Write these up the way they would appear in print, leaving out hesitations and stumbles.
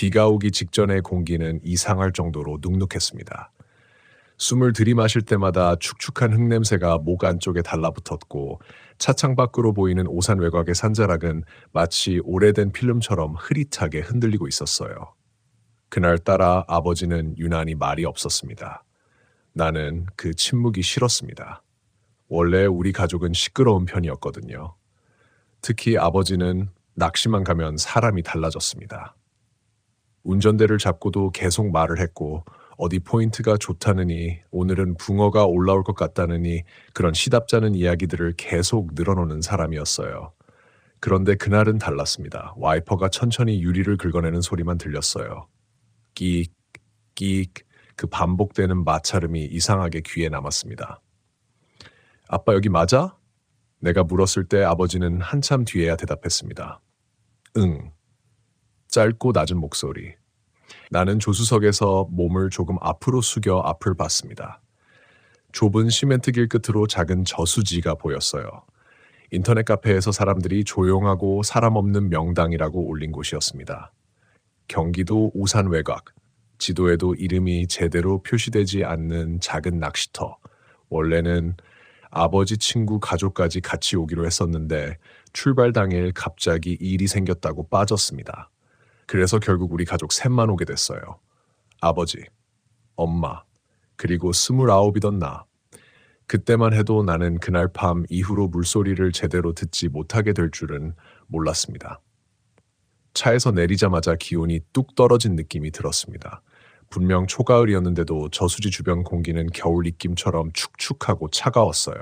비가 오기 직전의 공기는 이상할 정도로 눅눅했습니다. 숨을 들이마실 때마다 축축한 흙냄새가 목 안쪽에 달라붙었고 차창 밖으로 보이는 오산 외곽의 산자락은 마치 오래된 필름처럼 흐릿하게 흔들리고 있었어요. 그날따라 아버지는 유난히 말이 없었습니다. 나는 그 침묵이 싫었습니다. 원래 우리 가족은 시끄러운 편이었거든요. 특히 아버지는 낚시만 가면 사람이 달라졌습니다. 운전대를 잡고도 계속 말을 했고 어디 포인트가 좋다느니 오늘은 붕어가 올라올 것 같다느니 그런 시답잖은 이야기들을 계속 늘어놓는 사람이었어요. 그런데 그날은 달랐습니다. 와이퍼가 천천히 유리를 긁어내는 소리만 들렸어요. 끽, 끽, 그 반복되는 마찰음이 이상하게 귀에 남았습니다. 아빠 여기 맞아? 내가 물었을 때 아버지는 한참 뒤에야 대답했습니다. 응. 짧고 낮은 목소리. 나는 조수석에서 몸을 조금 앞으로 숙여 앞을 봤습니다. 좁은 시멘트 길 끝으로 작은 저수지가 보였어요. 인터넷 카페에서 사람들이 조용하고 사람 없는 명당이라고 올린 곳이었습니다. 경기도 우산 외곽, 지도에도 이름이 제대로 표시되지 않는 작은 낚시터. 원래는 아버지 친구 가족까지 같이 오기로 했었는데 출발 당일 갑자기 일이 생겼다고 빠졌습니다. 그래서 결국 우리 가족 셋만 오게 됐어요. 아버지, 엄마, 그리고 29이던 나. 그때만 해도 나는 그날 밤 이후로 물소리를 제대로 듣지 못하게 될 줄은 몰랐습니다. 차에서 내리자마자 기온이 뚝 떨어진 느낌이 들었습니다. 분명 초가을이었는데도 저수지 주변 공기는 겨울 입김처럼 축축하고 차가웠어요.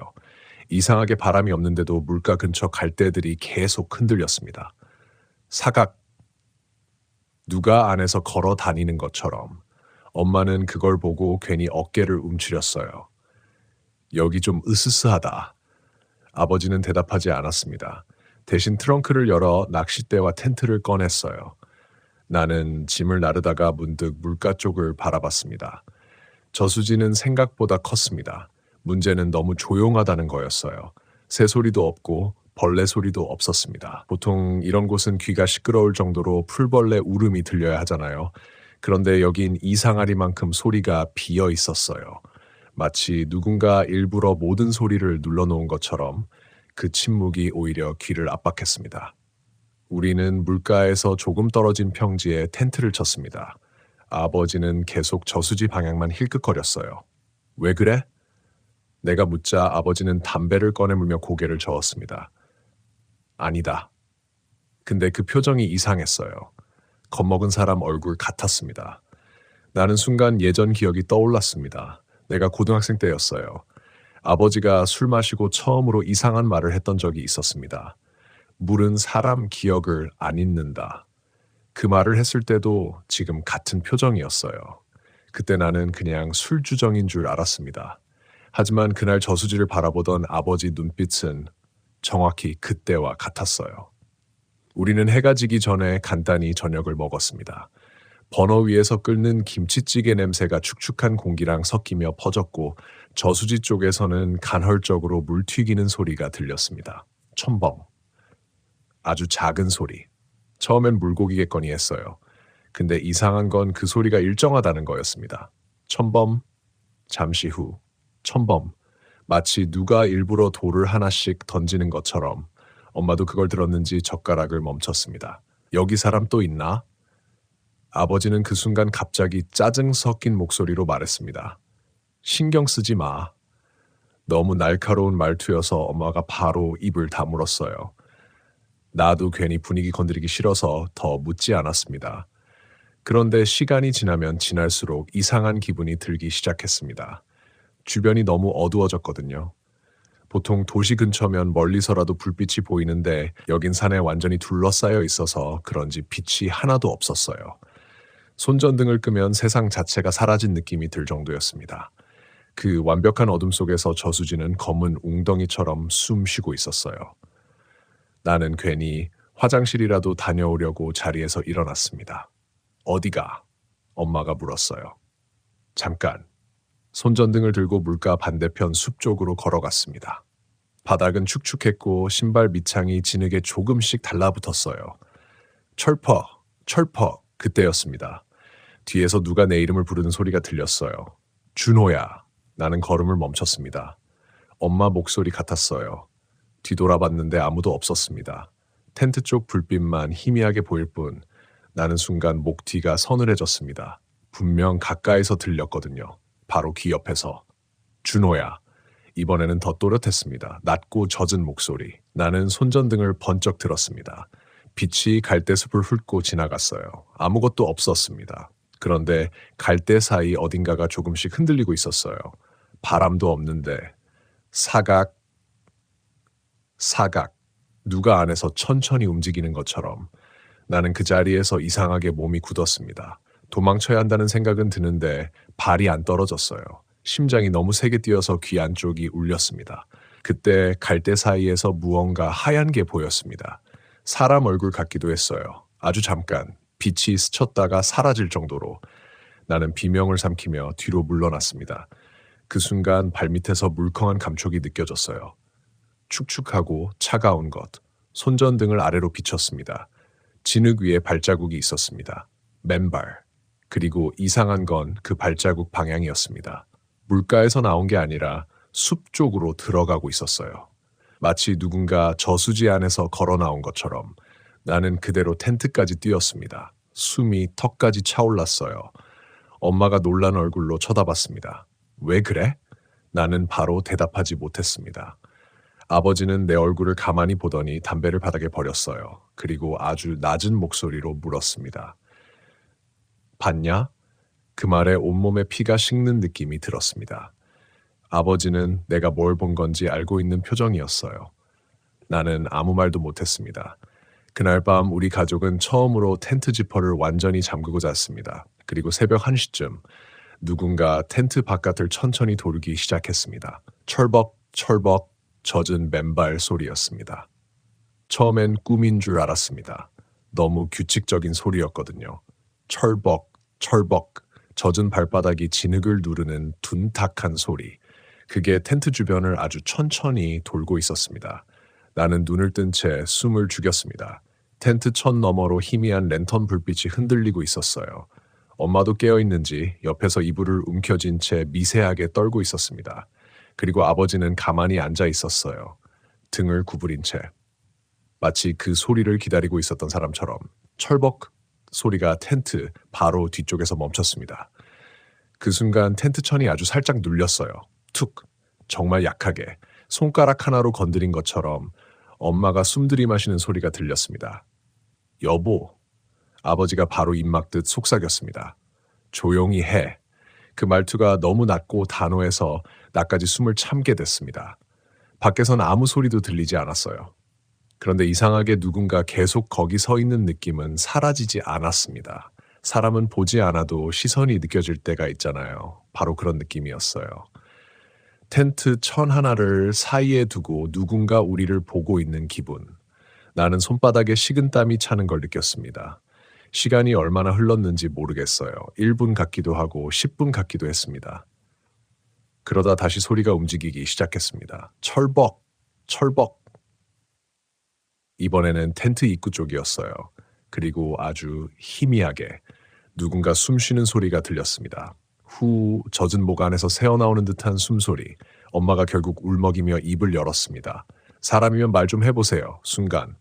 이상하게 바람이 없는데도 물가 근처 갈대들이 계속 흔들렸습니다. 사각. 누가 안에서 걸어 다니는 것처럼. 엄마는 그걸 보고 괜히 어깨를 움츠렸어요. 여기 좀 으스스하다. 아버지는 대답하지 않았습니다. 대신 트렁크를 열어 낚싯대와 텐트를 꺼냈어요. 나는 짐을 나르다가 문득 물가 쪽을 바라봤습니다. 저수지는 생각보다 컸습니다. 문제는 너무 조용하다는 거였어요. 새소리도 없고 벌레 소리도 없었습니다. 보통 이런 곳은 귀가 시끄러울 정도로 풀벌레 울음이 들려야 하잖아요. 그런데 여긴 이상하리만큼 소리가 비어 있었어요. 마치 누군가 일부러 모든 소리를 눌러놓은 것처럼 그 침묵이 오히려 귀를 압박했습니다. 우리는 물가에서 조금 떨어진 평지에 텐트를 쳤습니다. 아버지는 계속 저수지 방향만 힐끗거렸어요. 왜 그래? 내가 묻자 아버지는 담배를 꺼내물며 고개를 저었습니다. 아니다. 근데 그 표정이 이상했어요. 겁먹은 사람 얼굴 같았습니다. 나는 순간 예전 기억이 떠올랐습니다. 내가 고등학생 때였어요. 아버지가 술 마시고 처음으로 이상한 말을 했던 적이 있었습니다. 물은 사람 기억을 안 잊는다. 그 말을 했을 때도 지금 같은 표정이었어요. 그때 나는 그냥 술주정인 줄 알았습니다. 하지만 그날 저수지를 바라보던 아버지 눈빛은 정확히 그때와 같았어요. 우리는 해가 지기 전에 간단히 저녁을 먹었습니다. 버너 위에서 끓는 김치찌개 냄새가 축축한 공기랑 섞이며 퍼졌고 저수지 쪽에서는 간헐적으로 물 튀기는 소리가 들렸습니다. 첨벙. 아주 작은 소리. 처음엔 물고기겠거니 했어요. 근데 이상한 건 그 소리가 일정하다는 거였습니다. 첨범. 잠시 후. 첨범. 마치 누가 일부러 돌을 하나씩 던지는 것처럼. 엄마도 그걸 들었는지 젓가락을 멈췄습니다. 여기 사람 또 있나? 아버지는 그 순간 갑자기 짜증 섞인 목소리로 말했습니다. 신경 쓰지 마. 너무 날카로운 말투여서 엄마가 바로 입을 다물었어요. 나도 괜히 분위기 건드리기 싫어서 더 묻지 않았습니다. 그런데 시간이 지나면 지날수록 이상한 기분이 들기 시작했습니다. 주변이 너무 어두워졌거든요. 보통 도시 근처면 멀리서라도 불빛이 보이는데 여긴 산에 완전히 둘러싸여 있어서 그런지 빛이 하나도 없었어요. 손전등을 끄면 세상 자체가 사라진 느낌이 들 정도였습니다. 그 완벽한 어둠 속에서 저수지는 검은 웅덩이처럼 숨 쉬고 있었어요. 나는 괜히 화장실이라도 다녀오려고 자리에서 일어났습니다. 어디가? 엄마가 물었어요. 잠깐. 손전등을 들고 물가 반대편 숲 쪽으로 걸어갔습니다. 바닥은 축축했고 신발 밑창이 진흙에 조금씩 달라붙었어요. 철퍽, 철퍽 그때였습니다. 뒤에서 누가 내 이름을 부르는 소리가 들렸어요. 준호야. 나는 걸음을 멈췄습니다. 엄마 목소리 같았어요. 뒤돌아봤는데 아무도 없었습니다. 텐트 쪽 불빛만 희미하게 보일 뿐 나는 순간 목 뒤가 서늘해졌습니다. 분명 가까이서 들렸거든요. 바로 귀 옆에서. 준호야. 이번에는 더 또렷했습니다. 낮고 젖은 목소리. 나는 손전등을 번쩍 들었습니다. 빛이 갈대숲을 훑고 지나갔어요. 아무것도 없었습니다. 그런데 갈대 사이 어딘가가 조금씩 흔들리고 있었어요. 바람도 없는데 사각, 사각. 누가 안에서 천천히 움직이는 것처럼 나는 그 자리에서 이상하게 몸이 굳었습니다. 도망쳐야 한다는 생각은 드는데 발이 안 떨어졌어요. 심장이 너무 세게 뛰어서 귀 안쪽이 울렸습니다. 그때 갈대 사이에서 무언가 하얀 게 보였습니다. 사람 얼굴 같기도 했어요. 아주 잠깐 빛이 스쳤다가 사라질 정도로. 나는 비명을 삼키며 뒤로 물러났습니다. 그 순간 발밑에서 물컹한 감촉이 느껴졌어요. 축축하고 차가운 것. 손전등을 아래로 비췄습니다. 진흙 위에 발자국이 있었습니다. 맨발. 그리고 이상한 건 그 발자국 방향이었습니다. 물가에서 나온 게 아니라 숲 쪽으로 들어가고 있었어요. 마치 누군가 저수지 안에서 걸어 나온 것처럼. 나는 그대로 텐트까지 뛰었습니다. 숨이 턱까지 차올랐어요. 엄마가 놀란 얼굴로 쳐다봤습니다. 왜 그래? 나는 바로 대답하지 못했습니다. 아버지는 내 얼굴을 가만히 보더니 담배를 바닥에 버렸어요. 그리고 아주 낮은 목소리로 물었습니다. 봤냐? 그 말에 온몸에 피가 식는 느낌이 들었습니다. 아버지는 내가 뭘 본 건지 알고 있는 표정이었어요. 나는 아무 말도 못했습니다. 그날 밤 우리 가족은 처음으로 텐트 지퍼를 완전히 잠그고 잤습니다. 그리고 새벽 1시쯤 누군가 텐트 바깥을 천천히 돌기 시작했습니다. 철벅 철벅 젖은 맨발 소리였습니다. 처음엔 꿈인 줄 알았습니다. 너무 규칙적인 소리였거든요. 철벅 철벅 젖은 발바닥이 진흙을 누르는 둔탁한 소리. 그게 텐트 주변을 아주 천천히 돌고 있었습니다. 나는 눈을 뜬 채 숨을 죽였습니다. 텐트 천 너머로 희미한 랜턴 불빛이 흔들리고 있었어요. 엄마도 깨어있는지 옆에서 이불을 움켜쥔 채 미세하게 떨고 있었습니다. 그리고 아버지는 가만히 앉아 있었어요. 등을 구부린 채. 마치 그 소리를 기다리고 있었던 사람처럼. 철벅 소리가 텐트 바로 뒤쪽에서 멈췄습니다. 그 순간 텐트 천이 아주 살짝 눌렸어요. 툭. 정말 약하게. 손가락 하나로 건드린 것처럼 엄마가 숨 들이마시는 소리가 들렸습니다. 여보. 아버지가 바로 입 막듯 속삭였습니다. 조용히 해. 그 말투가 너무 낮고 단호해서 나까지 숨을 참게 됐습니다. 밖에선 아무 소리도 들리지 않았어요. 그런데 이상하게 누군가 계속 거기 서 있는 느낌은 사라지지 않았습니다. 사람은 보지 않아도 시선이 느껴질 때가 있잖아요. 바로 그런 느낌이었어요. 텐트 천 하나를 사이에 두고 누군가 우리를 보고 있는 기분. 나는 손바닥에 식은땀이 차는 걸 느꼈습니다. 시간이 얼마나 흘렀는지 모르겠어요. 1분 같기도 하고 10분 같기도 했습니다. 그러다 다시 소리가 움직이기 시작했습니다. 철벅, 철벅. 이번에는 텐트 입구 쪽이었어요. 그리고 아주 희미하게 누군가 숨 쉬는 소리가 들렸습니다. 후 젖은 목 안에서 새어나오는 듯한 숨소리. 엄마가 결국 울먹이며 입을 열었습니다. 사람이면 말 좀 해보세요. 순간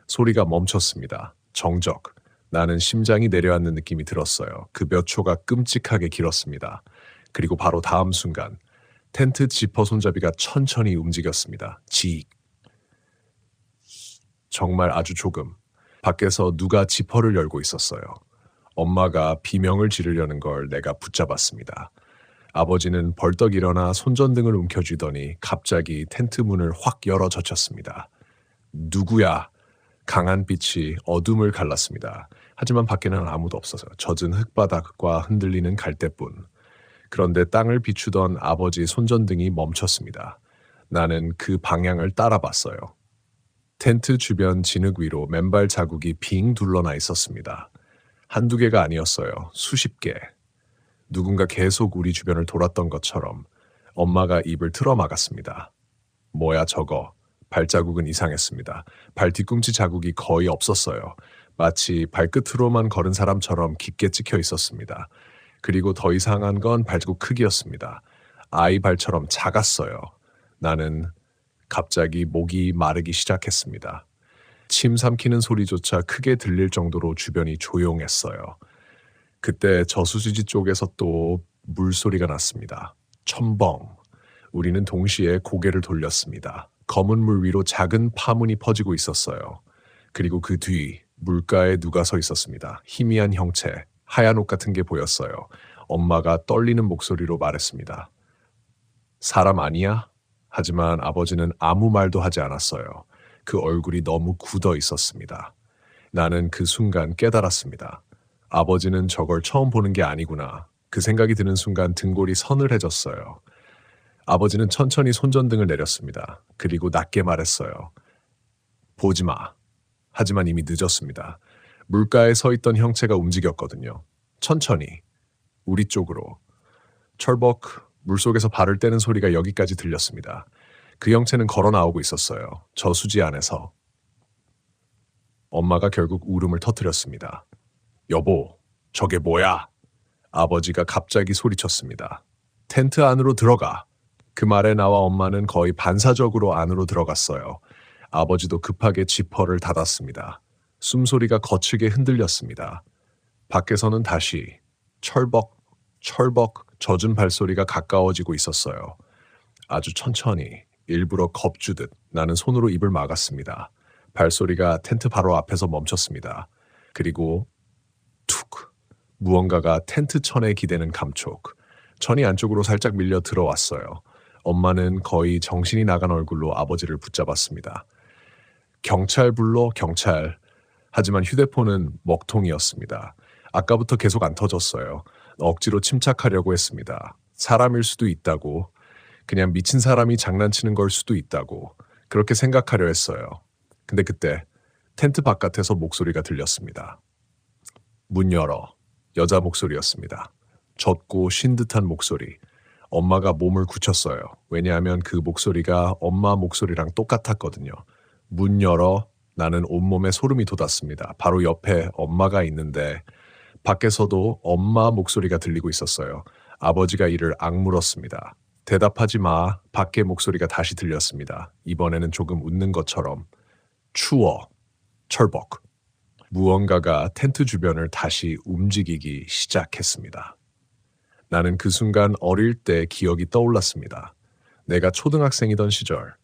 소리가 멈췄습니다. 정적. 나는 심장이 내려앉는 느낌이 들었어요. 그 몇 초가 끔찍하게 길었습니다. 그리고 바로 다음 순간 텐트 지퍼 손잡이가 천천히 움직였습니다. 직. 정말 아주 조금. 밖에서 누가 지퍼를 열고 있었어요. 엄마가 비명을 지르려는 걸 내가 붙잡았습니다. 아버지는 벌떡 일어나 손전등을 움켜쥐더니 갑자기 텐트 문을 확 열어 젖혔습니다. 누구야? 강한 빛이 어둠을 갈랐습니다. 하지만 밖에는 아무도 없어서 젖은 흙바닥과 흔들리는 갈대뿐. 그런데 땅을 비추던 아버지 손전등이 멈췄습니다. 나는 그 방향을 따라봤어요. 텐트 주변 진흙 위로 맨발 자국이 빙 둘러나 있었습니다. 한두 개가 아니었어요. 수십 개. 누군가 계속 우리 주변을 돌았던 것처럼. 엄마가 입을 틀어막았습니다. 뭐야 저거. 발자국은 이상했습니다. 발 뒤꿈치 자국이 거의 없었어요. 마치 발끝으로만 걸은 사람처럼 깊게 찍혀 있었습니다. 그리고 더 이상한 건 발자국 크기였습니다. 아이 발처럼 작았어요. 나는 갑자기 목이 마르기 시작했습니다. 침 삼키는 소리조차 크게 들릴 정도로 주변이 조용했어요. 그때 저수지 쪽에서 또 물소리가 났습니다. 첨벙. 우리는 동시에 고개를 돌렸습니다. 검은 물 위로 작은 파문이 퍼지고 있었어요. 그리고 그 뒤 물가에 누가 서 있었습니다. 희미한 형체, 하얀 옷 같은 게 보였어요. 엄마가 떨리는 목소리로 말했습니다. 사람 아니야? 하지만 아버지는 아무 말도 하지 않았어요. 그 얼굴이 너무 굳어 있었습니다. 나는 그 순간 깨달았습니다. 아버지는 저걸 처음 보는 게 아니구나. 그 생각이 드는 순간 등골이 서늘해졌어요. 아버지는 천천히 손전등을 내렸습니다. 그리고 낮게 말했어요. 보지 마. 하지만 이미 늦었습니다. 물가에 서 있던 형체가 움직였거든요. 천천히. 우리 쪽으로. 철벅, 물속에서 발을 떼는 소리가 여기까지 들렸습니다. 그 형체는 걸어 나오고 있었어요. 저수지 안에서. 엄마가 결국 울음을 터뜨렸습니다. 여보, 저게 뭐야? 아버지가 갑자기 소리쳤습니다. 텐트 안으로 들어가. 그 말에 나와 엄마는 거의 반사적으로 안으로 들어갔어요. 아버지도 급하게 지퍼를 닫았습니다. 숨소리가 거칠게 흔들렸습니다. 밖에서는 다시 철벅, 철벅 젖은 발소리가 가까워지고 있었어요. 아주 천천히 일부러 겁주듯 나는 손으로 입을 막았습니다. 발소리가 텐트 바로 앞에서 멈췄습니다. 그리고 툭! 무언가가 텐트 천에 기대는 감촉. 천이 안쪽으로 살짝 밀려 들어왔어요. 엄마는 거의 정신이 나간 얼굴로 아버지를 붙잡았습니다. 경찰 불러, 경찰. 하지만 휴대폰은 먹통이었습니다. 아까부터 계속 안 터졌어요. 억지로 침착하려고 했습니다. 사람일 수도 있다고. 그냥 미친 사람이 장난치는 걸 수도 있다고. 그렇게 생각하려 했어요. 근데 그때 텐트 바깥에서 목소리가 들렸습니다. 문 열어. 여자 목소리였습니다. 젖고 쉰 듯한 목소리. 엄마가 몸을 굳혔어요. 왜냐하면 그 목소리가 엄마 목소리랑 똑같았거든요. 문 열어. 나는 온몸에 소름이 돋았습니다. 바로 옆에 엄마가 있는데 밖에서도 엄마 목소리가 들리고 있었어요. 아버지가 이를 악물었습니다. 대답하지 마. 밖에 목소리가 다시 들렸습니다. 이번에는 조금 웃는 것처럼. 추워. 철벅. 무언가가 텐트 주변을 다시 움직이기 시작했습니다. 나는 그 순간 어릴 때 기억이 떠올랐습니다. 내가 초등학생이던 시절,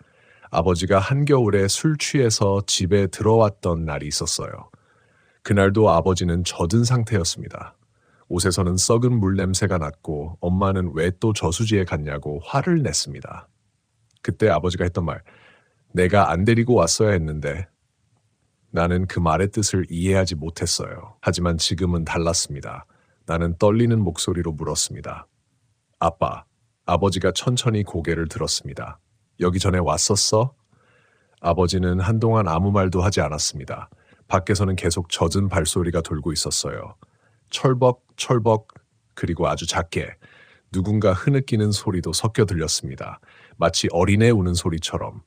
아버지가 한겨울에 술 취해서 집에 들어왔던 날이 있었어요. 그날도 아버지는 젖은 상태였습니다. 옷에서는 썩은 물 냄새가 났고 엄마는 왜 또 저수지에 갔냐고 화를 냈습니다. 그때 아버지가 했던 말, 내가 안 데리고 왔어야 했는데. 나는 그 말의 뜻을 이해하지 못했어요. 하지만 지금은 달랐습니다. 나는 떨리는 목소리로 물었습니다. 아빠, 아버지가 천천히 고개를 들었습니다. 여기 전에 왔었어? 아버지는 한동안 아무 말도 하지 않았습니다. 밖에서는 계속 젖은 발소리가 돌고 있었어요. 철벅, 철벅, 그리고 아주 작게 누군가 흐느끼는 소리도 섞여 들렸습니다. 마치 어린애 우는 소리처럼.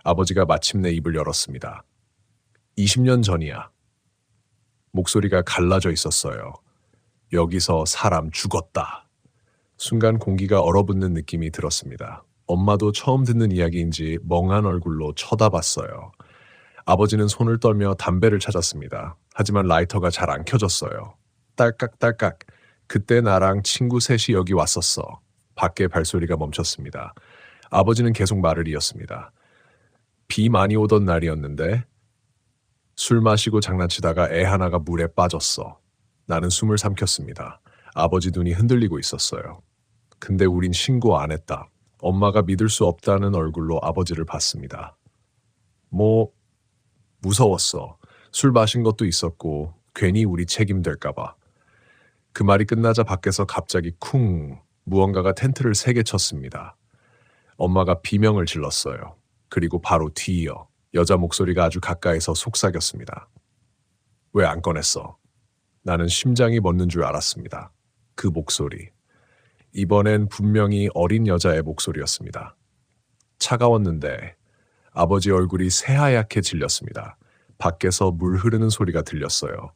아버지가 마침내 입을 열었습니다. 20년 전이야. 목소리가 갈라져 있었어요. 여기서 사람 죽었다. 순간 공기가 얼어붙는 느낌이 들었습니다. 엄마도 처음 듣는 이야기인지 멍한 얼굴로 쳐다봤어요. 아버지는 손을 떨며 담배를 찾았습니다. 하지만 라이터가 잘 안 켜졌어요. 딸깍딸깍. 그때 나랑 친구 셋이 여기 왔었어. 밖에 발소리가 멈췄습니다. 아버지는 계속 말을 이었습니다. 비 많이 오던 날이었는데 술 마시고 장난치다가 애 하나가 물에 빠졌어. 나는 숨을 삼켰습니다. 아버지 눈이 흔들리고 있었어요. 근데 우린 신고 안 했다. 엄마가 믿을 수 없다는 얼굴로 아버지를 봤습니다. 무서웠어. 술 마신 것도 있었고 괜히 우리 책임될까봐. 그 말이 끝나자 밖에서 갑자기 쿵 무언가가 텐트를 세게 쳤습니다. 엄마가 비명을 질렀어요. 그리고 바로 뒤이어 여자 목소리가 아주 가까이서 속삭였습니다. 왜 안 꺼냈어? 나는 심장이 멎는 줄 알았습니다. 그 목소리. 이번엔 분명히 어린 여자의 목소리였습니다. 차가웠는데 아버지 얼굴이 새하얗게 질렸습니다. 밖에서 물 흐르는 소리가 들렸어요.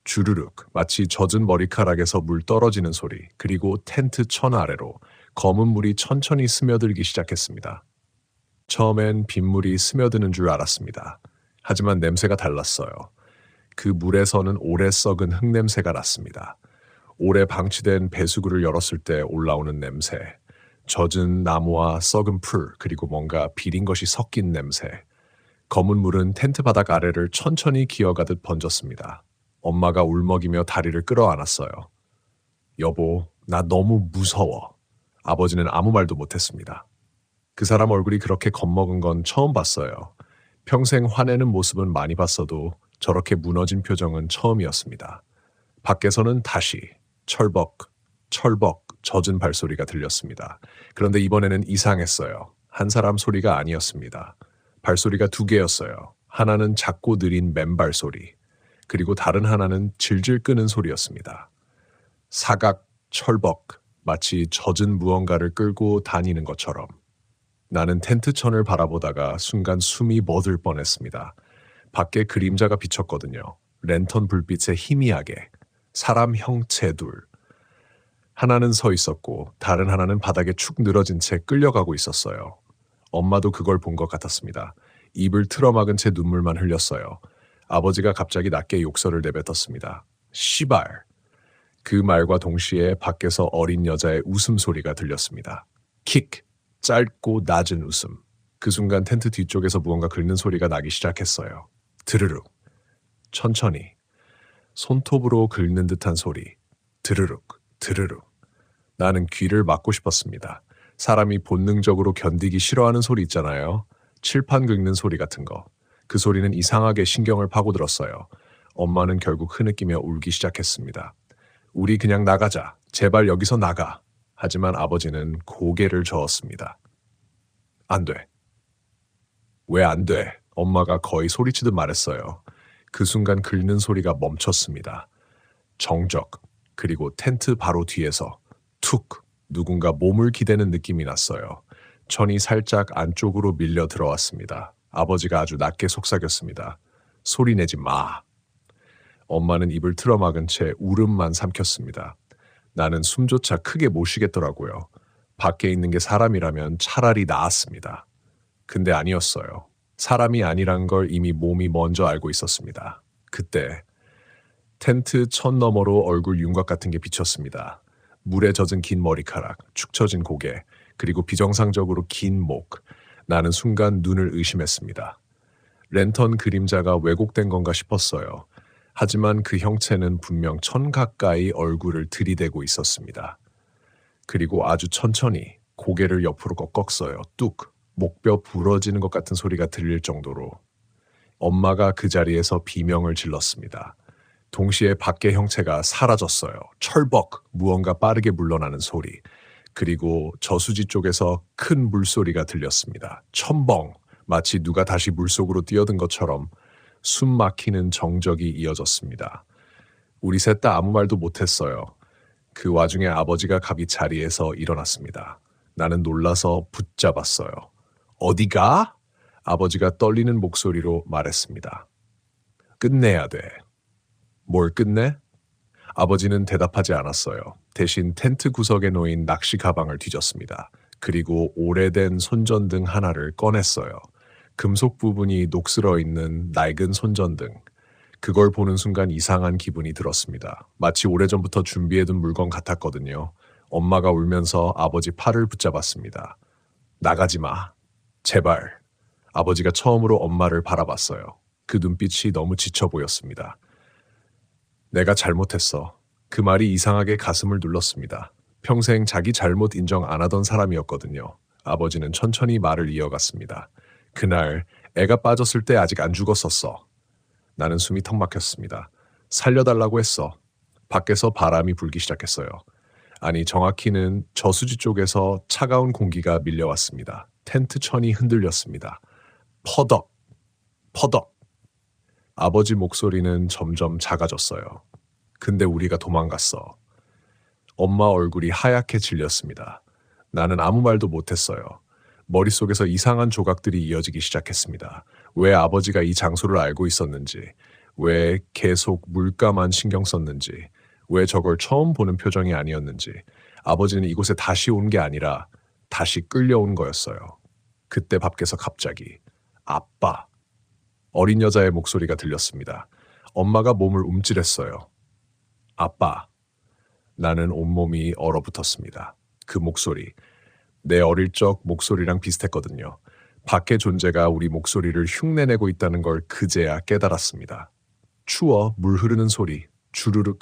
주르륵, 마치 젖은 머리카락에서 물 떨어지는 소리, 그리고 텐트 천 아래로 검은 물이 천천히 스며들기 시작했습니다. 처음엔 빗물이 스며드는 줄 알았습니다. 하지만 냄새가 달랐어요. 그 물에서는 오래 썩은 흙냄새가 났습니다. 오래 방치된 배수구를 열었을 때 올라오는 냄새, 젖은 나무와 썩은 풀, 그리고 뭔가 비린 것이 섞인 냄새. 검은 물은 텐트 바닥 아래를 천천히 기어가듯 번졌습니다. 엄마가 울먹이며 다리를 끌어안았어요. 여보, 나 너무 무서워. 아버지는 아무 말도 못했습니다. 그 사람 얼굴이 그렇게 겁먹은 건 처음 봤어요. 평생 화내는 모습은 많이 봤어도 저렇게 무너진 표정은 처음이었습니다. 밖에서는 다시 철벅, 철벅 젖은 발소리가 들렸습니다. 그런데 이번에는 이상했어요. 한 사람 소리가 아니었습니다. 발소리가 두 개였어요. 하나는 작고 느린 맨발 소리, 그리고 다른 하나는 질질 끄는 소리였습니다. 사각, 철벅, 마치 젖은 무언가를 끌고 다니는 것처럼. 나는 텐트천을 바라보다가 순간 숨이 멎을 뻔했습니다. 밖에 그림자가 비쳤거든요. 랜턴 불빛에 희미하게. 사람 형체 둘. 하나는 서 있었고 다른 하나는 바닥에 축 늘어진 채 끌려가고 있었어요. 엄마도 그걸 본 것 같았습니다. 입을 틀어막은 채 눈물만 흘렸어요. 아버지가 갑자기 낮게 욕설을 내뱉었습니다. 시발. 그 말과 동시에 밖에서 어린 여자의 웃음소리가 들렸습니다. 킥. 짧고 낮은 웃음. 그 순간 텐트 뒤쪽에서 무언가 긁는 소리가 나기 시작했어요. 드르륵. 천천히. 손톱으로 긁는 듯한 소리. 드르륵. 드르륵. 나는 귀를 막고 싶었습니다. 사람이 본능적으로 견디기 싫어하는 소리 있잖아요. 칠판 긁는 소리 같은 거. 그 소리는 이상하게 신경을 파고들었어요. 엄마는 결국 흐느끼며 울기 시작했습니다. 우리 그냥 나가자. 제발 여기서 나가. 하지만 아버지는 고개를 저었습니다. 안 돼. 왜 안 돼? 엄마가 거의 소리치듯 말했어요. 그 순간 긁는 소리가 멈췄습니다. 정적, 그리고 텐트 바로 뒤에서 툭 누군가 몸을 기대는 느낌이 났어요. 천이 살짝 안쪽으로 밀려 들어왔습니다. 아버지가 아주 낮게 속삭였습니다. 소리 내지 마. 엄마는 입을 틀어막은 채 울음만 삼켰습니다. 나는 숨조차 크게 못 쉬겠더라고요. 밖에 있는 게 사람이라면 차라리 나았습니다. 근데 아니었어요. 사람이 아니란 걸 이미 몸이 먼저 알고 있었습니다. 그때 텐트 천 너머로 얼굴 윤곽 같은 게 비쳤습니다. 물에 젖은 긴 머리카락, 축 처진 고개, 그리고 비정상적으로 긴 목. 나는 순간 눈을 의심했습니다. 랜턴 그림자가 왜곡된 건가 싶었어요. 하지만 그 형체는 분명 천 가까이 얼굴을 들이대고 있었습니다. 그리고 아주 천천히 고개를 옆으로 꺾었어요. 뚝, 목뼈 부러지는 것 같은 소리가 들릴 정도로. 엄마가 그 자리에서 비명을 질렀습니다. 동시에 밖의 형체가 사라졌어요. 철벅, 무언가 빠르게 물러나는 소리. 그리고 저수지 쪽에서 큰 물소리가 들렸습니다. 첨벙, 마치 누가 다시 물속으로 뛰어든 것처럼 숨 막히는 정적이 이어졌습니다. 우리 셋 다 아무 말도 못했어요. 그 와중에 아버지가 갑이 자리에서 일어났습니다. 나는 놀라서 붙잡았어요. 어디가? 아버지가 떨리는 목소리로 말했습니다. 끝내야 돼. 뭘 끝내? 아버지는 대답하지 않았어요. 대신 텐트 구석에 놓인 낚시 가방을 뒤졌습니다. 그리고 오래된 손전등 하나를 꺼냈어요. 금속 부분이 녹슬어 있는 낡은 손전등. 그걸 보는 순간 이상한 기분이 들었습니다. 마치 오래전부터 준비해둔 물건 같았거든요. 엄마가 울면서 아버지 팔을 붙잡았습니다. 나가지 마. 제발. 아버지가 처음으로 엄마를 바라봤어요. 그 눈빛이 너무 지쳐 보였습니다. 내가 잘못했어. 그 말이 이상하게 가슴을 눌렀습니다. 평생 자기 잘못 인정 안 하던 사람이었거든요. 아버지는 천천히 말을 이어갔습니다. 그날 애가 빠졌을 때 아직 안 죽었었어. 나는 숨이 턱 막혔습니다. 살려달라고 했어. 밖에서 바람이 불기 시작했어요. 아니, 정확히는 저수지 쪽에서 차가운 공기가 밀려왔습니다. 텐트 천이 흔들렸습니다. 퍼덕, 퍼덕. 아버지 목소리는 점점 작아졌어요. 근데 우리가 도망갔어. 엄마 얼굴이 하얗게 질렸습니다. 나는 아무 말도 못했어요. 머릿속에서 이상한 조각들이 이어지기 시작했습니다. 왜 아버지가 이 장소를 알고 있었는지, 왜 계속 물가만 신경 썼는지, 왜 저걸 처음 보는 표정이 아니었는지, 아버지는 이곳에 다시 온 게 아니라 다시 끌려온 거였어요. 그때 밖에서 갑자기 아빠, 어린 여자의 목소리가 들렸습니다. 엄마가 몸을 움찔했어요. 아빠. 나는 온몸이 얼어붙었습니다. 그 목소리, 내 어릴 적 목소리랑 비슷했거든요. 밖의 존재가 우리 목소리를 흉내내고 있다는 걸 그제야 깨달았습니다. 추워 물 흐르는 소리, 주르륵,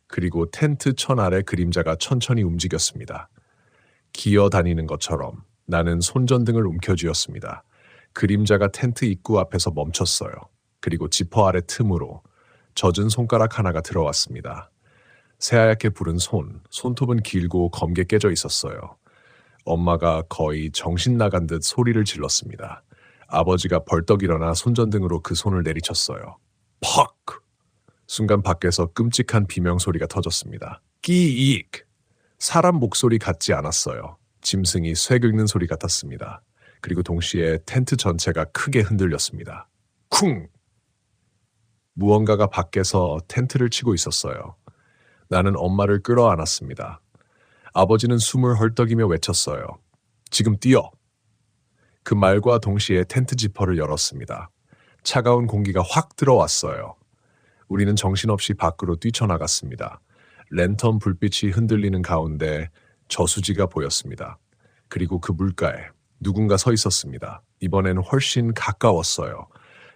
그리고 텐트 천 아래 그림자가 천천히 움직였습니다. 기어다니는 것처럼 나는 손전등을 움켜쥐었습니다. 그림자가 텐트 입구 앞에서 멈췄어요. 그리고 지퍼 아래 틈으로 젖은 손가락 하나가 들어왔습니다. 새하얗게 부른 손톱은 길고 검게 깨져 있었어요. 엄마가 거의 정신 나간 듯 소리를 질렀습니다. 아버지가 벌떡 일어나 손전등으로 그 손을 내리쳤어요. 퍽! 순간 밖에서 끔찍한 비명소리가 터졌습니다. 끼익! 사람 목소리 같지 않았어요. 짐승이 쇠 긁는 소리 같았습니다. 그리고 동시에 텐트 전체가 크게 흔들렸습니다. 쿵! 무언가가 밖에서 텐트를 치고 있었어요. 나는 엄마를 끌어안았습니다. 아버지는 숨을 헐떡이며 외쳤어요. 지금 뛰어! 그 말과 동시에 텐트 지퍼를 열었습니다. 차가운 공기가 확 들어왔어요. 우리는 정신없이 밖으로 뛰쳐나갔습니다. 랜턴 불빛이 흔들리는 가운데 저수지가 보였습니다. 그리고 그 물가에 누군가 서 있었습니다. 이번엔 훨씬 가까웠어요.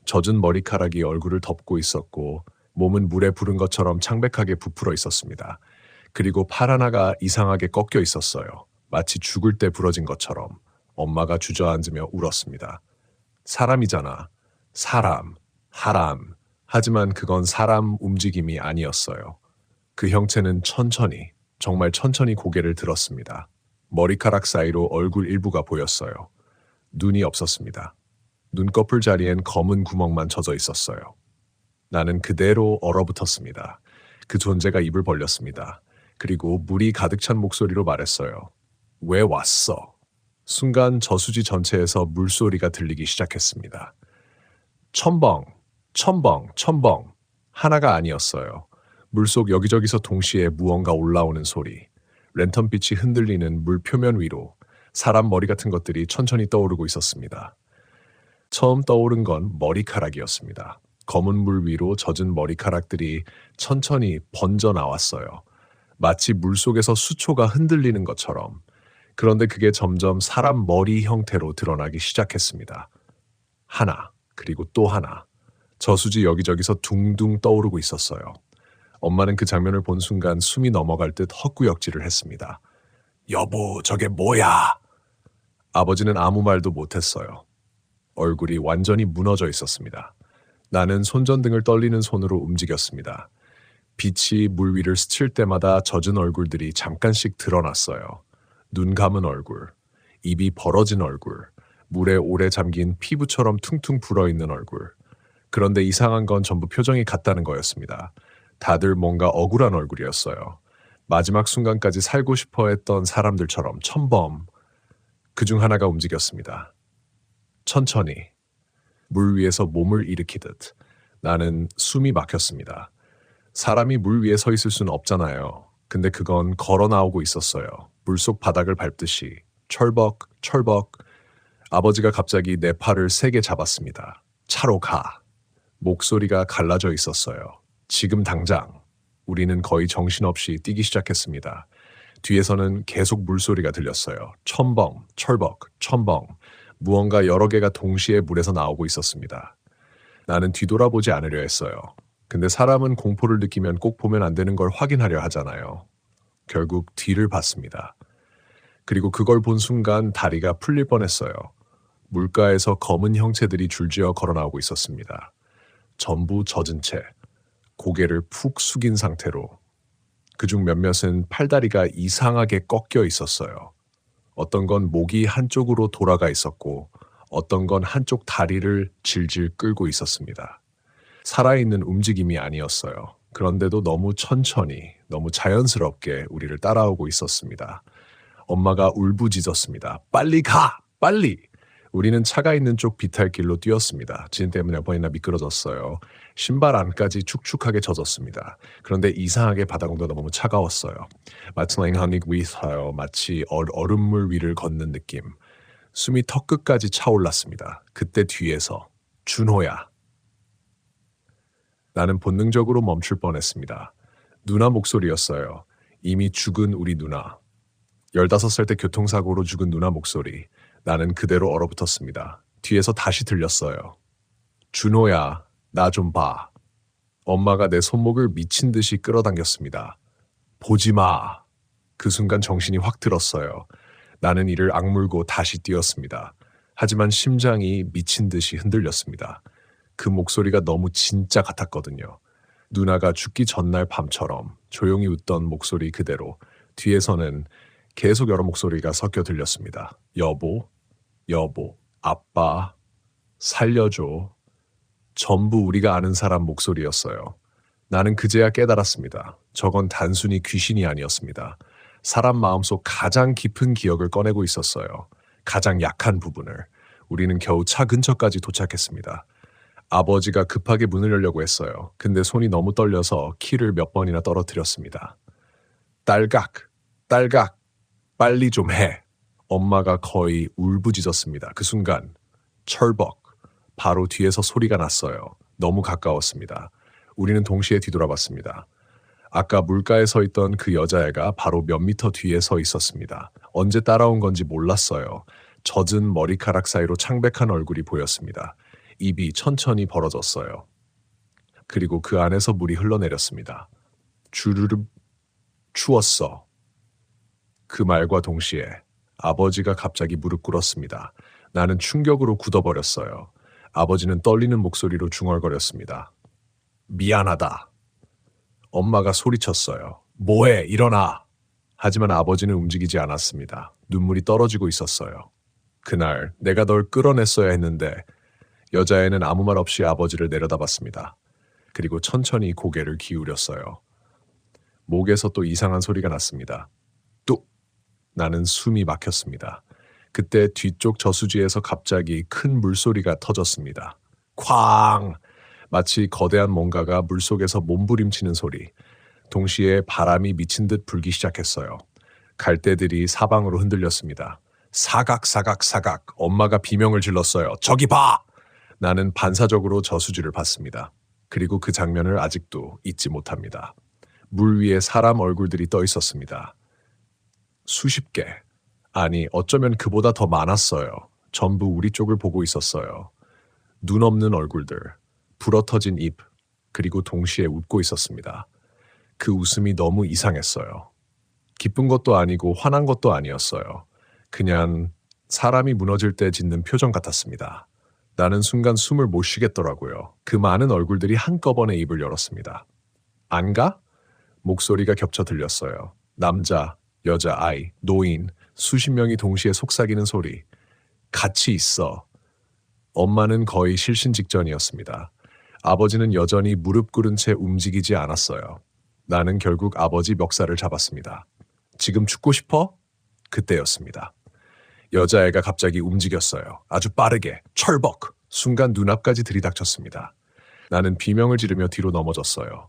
젖은 머리카락이 얼굴을 덮고 있었고 몸은 물에 부른 것처럼 창백하게 부풀어 있었습니다. 그리고 팔 하나가 이상하게 꺾여 있었어요. 마치 죽을 때 부러진 것처럼. 엄마가 주저앉으며 울었습니다. 사람이잖아. 사람. 하람. 하지만 그건 사람 움직임이 아니었어요. 그 형체는 천천히, 정말 천천히 고개를 들었습니다. 머리카락 사이로 얼굴 일부가 보였어요. 눈이 없었습니다. 눈꺼풀 자리엔 검은 구멍만 젖어 있었어요. 나는 그대로 얼어붙었습니다. 그 존재가 입을 벌렸습니다. 그리고 물이 가득 찬 목소리로 말했어요. 왜 왔어? 순간 저수지 전체에서 물소리가 들리기 시작했습니다. 첨벙, 첨벙, 첨벙. 하나가 아니었어요. 물속 여기저기서 동시에 무언가 올라오는 소리. 랜턴빛이 흔들리는 물 표면 위로 사람 머리 같은 것들이 천천히 떠오르고 있었습니다. 처음 떠오른 건 머리카락이었습니다. 검은 물 위로 젖은 머리카락들이 천천히 번져 나왔어요. 마치 물속에서 수초가 흔들리는 것처럼. 그런데 그게 점점 사람 머리 형태로 드러나기 시작했습니다. 하나, 그리고 또 하나. 저수지 여기저기서 둥둥 떠오르고 있었어요. 엄마는 그 장면을 본 순간 숨이 넘어갈 듯 헛구역질을 했습니다. 여보, 저게 뭐야? 아버지는 아무 말도 못했어요. 얼굴이 완전히 무너져 있었습니다. 나는 손전등을 떨리는 손으로 움직였습니다. 빛이 물 위를 스칠 때마다 젖은 얼굴들이 잠깐씩 드러났어요. 눈 감은 얼굴, 입이 벌어진 얼굴, 물에 오래 잠긴 피부처럼 퉁퉁 불어있는 얼굴. 그런데 이상한 건 전부 표정이 같다는 거였습니다. 다들 뭔가 억울한 얼굴이었어요. 마지막 순간까지 살고 싶어 했던 사람들처럼 첨범. 그중 하나가 움직였습니다. 천천히. 물 위에서 몸을 일으키듯. 나는 숨이 막혔습니다. 사람이 물 위에 서 있을 수는 없잖아요. 근데 그건 걸어 나오고 있었어요. 물속 바닥을 밟듯이. 철벅, 철벅. 아버지가 갑자기 내 팔을 세게 잡았습니다. 차로 가. 목소리가 갈라져 있었어요. 지금 당장. 우리는 거의 정신없이 뛰기 시작했습니다. 뒤에서는 계속 물소리가 들렸어요. 첨벙, 철벅, 첨벙. 무언가 여러 개가 동시에 물에서 나오고 있었습니다. 나는 뒤돌아보지 않으려 했어요. 근데 사람은 공포를 느끼면 꼭 보면 안 되는 걸 확인하려 하잖아요. 결국 뒤를 봤습니다. 그리고 그걸 본 순간 다리가 풀릴 뻔했어요. 물가에서 검은 형체들이 줄지어 걸어 나오고 있었습니다. 전부 젖은 채, 고개를 푹 숙인 상태로. 그중 몇몇은 팔다리가 이상하게 꺾여 있었어요. 어떤 건 목이 한쪽으로 돌아가 있었고 어떤 건 한쪽 다리를 질질 끌고 있었습니다. 살아있는 움직임이 아니었어요. 그런데도 너무 천천히, 너무 자연스럽게 우리를 따라오고 있었습니다. 엄마가 울부짖었습니다. 빨리 가! 빨리! 우리는 차가 있는 쪽 비탈길로 뛰었습니다. 진 때문에 몇 번이나 미끄러졌어요. 신발 안까지 축축하게 젖었습니다. 그런데 이상하게 바닥온도가 너무 차가웠어요. 마치 랭하닉 위하여 마치 얼음물 위를 걷는 느낌. 숨이 턱끝까지 차올랐습니다. 그때 뒤에서 준호야. 나는 본능적으로 멈출 뻔했습니다. 누나 목소리였어요. 이미 죽은 우리 누나. 15살 때 교통사고로 죽은 누나 목소리. 나는 그대로 얼어붙었습니다. 뒤에서 다시 들렸어요. 준호야, 나 좀 봐. 엄마가 내 손목을 미친 듯이 끌어당겼습니다. 보지 마. 그 순간 정신이 확 들었어요. 나는 이를 악물고 다시 뛰었습니다. 하지만 심장이 미친 듯이 흔들렸습니다. 그 목소리가 너무 진짜 같았거든요. 누나가 죽기 전날 밤처럼 조용히 웃던 목소리 그대로 뒤에서는 계속 여러 목소리가 섞여 들렸습니다. 여보, 여보, 아빠, 살려줘. 전부 우리가 아는 사람 목소리였어요. 나는 그제야 깨달았습니다. 저건 단순히 귀신이 아니었습니다. 사람 마음속 가장 깊은 기억을 꺼내고 있었어요. 가장 약한 부분을. 우리는 겨우 차 근처까지 도착했습니다. 아버지가 급하게 문을 열려고 했어요. 근데 손이 너무 떨려서 키를 몇 번이나 떨어뜨렸습니다. 딸각, 딸각, 빨리 좀 해. 엄마가 거의 울부짖었습니다. 그 순간 철벅, 바로 뒤에서 소리가 났어요. 너무 가까웠습니다. 우리는 동시에 뒤돌아봤습니다. 아까 물가에 서 있던 그 여자애가 바로 몇 미터 뒤에 서 있었습니다. 언제 따라온 건지 몰랐어요. 젖은 머리카락 사이로 창백한 얼굴이 보였습니다. 입이 천천히 벌어졌어요. 그리고 그 안에서 물이 흘러내렸습니다. 주르륵 추웠어. 그 말과 동시에 아버지가 갑자기 무릎 꿇었습니다. 나는 충격으로 굳어버렸어요. 아버지는 떨리는 목소리로 중얼거렸습니다. 미안하다. 엄마가 소리쳤어요. 뭐해, 일어나. 하지만 아버지는 움직이지 않았습니다. 눈물이 떨어지고 있었어요. 그날 내가 널 끌어냈어야 했는데 여자애는 아무 말 없이 아버지를 내려다봤습니다. 그리고 천천히 고개를 기울였어요. 목에서 또 이상한 소리가 났습니다. 뚝! 나는 숨이 막혔습니다. 그때 뒤쪽 저수지에서 갑자기 큰 물소리가 터졌습니다. 쾅! 마치 거대한 뭔가가 물속에서 몸부림치는 소리. 동시에 바람이 미친 듯 불기 시작했어요. 갈대들이 사방으로 흔들렸습니다. 사각 사각 사각. 엄마가 비명을 질렀어요. 저기 봐! 나는 반사적으로 저수지를 봤습니다. 그리고 그 장면을 아직도 잊지 못합니다. 물 위에 사람 얼굴들이 떠 있었습니다. 수십 개. 아니, 어쩌면 그보다 더 많았어요. 전부 우리 쪽을 보고 있었어요. 눈 없는 얼굴들, 불어터진 입, 그리고 동시에 웃고 있었습니다. 그 웃음이 너무 이상했어요. 기쁜 것도 아니고 화난 것도 아니었어요. 그냥 사람이 무너질 때 짓는 표정 같았습니다. 나는 순간 숨을 못 쉬겠더라고요. 그 많은 얼굴들이 한꺼번에 입을 열었습니다. 안 가? 목소리가 겹쳐 들렸어요. 남자, 여자, 아이, 노인, 수십 명이 동시에 속삭이는 소리. 같이 있어. 엄마는 거의 실신 직전이었습니다. 아버지는 여전히 무릎 꿇은 채 움직이지 않았어요. 나는 결국 아버지 멱살을 잡았습니다. 지금 죽고 싶어? 그때였습니다. 여자애가 갑자기 움직였어요. 아주 빠르게, 철벅! 순간 눈앞까지 들이닥쳤습니다. 나는 비명을 지르며 뒤로 넘어졌어요.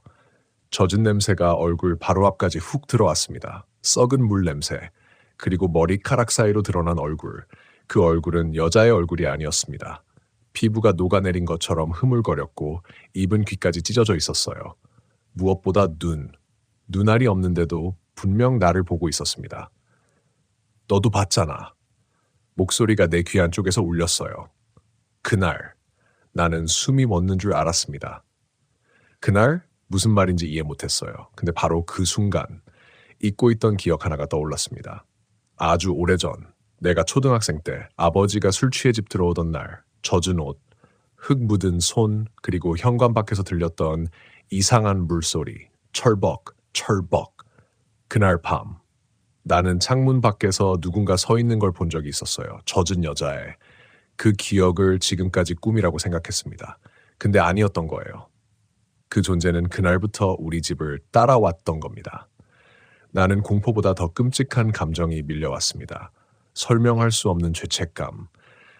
젖은 냄새가 얼굴 바로 앞까지 훅 들어왔습니다. 썩은 물 냄새, 그리고 머리카락 사이로 드러난 얼굴. 그 얼굴은 여자의 얼굴이 아니었습니다. 피부가 녹아내린 것처럼 흐물거렸고 입은 귀까지 찢어져 있었어요. 무엇보다 눈알이 없는데도 분명 나를 보고 있었습니다. 너도 봤잖아. 목소리가 내 귀 안쪽에서 울렸어요. 그날 나는 숨이 멎는 줄 알았습니다. 그날 무슨 말인지 이해 못했어요. 근데 바로 그 순간 잊고 있던 기억 하나가 떠올랐습니다. 아주 오래전 내가 초등학생 때 아버지가 술 취해 집 들어오던 날 젖은 옷, 흙 묻은 손, 그리고 현관 밖에서 들렸던 이상한 물소리, 철벅, 철벅. 그날 밤 나는 창문 밖에서 누군가 서 있는 걸 본 적이 있었어요. 젖은 여자애. 그 기억을 지금까지 꿈이라고 생각했습니다. 근데 아니었던 거예요. 그 존재는 그날부터 우리 집을 따라왔던 겁니다. 나는 공포보다 더 끔찍한 감정이 밀려왔습니다. 설명할 수 없는 죄책감.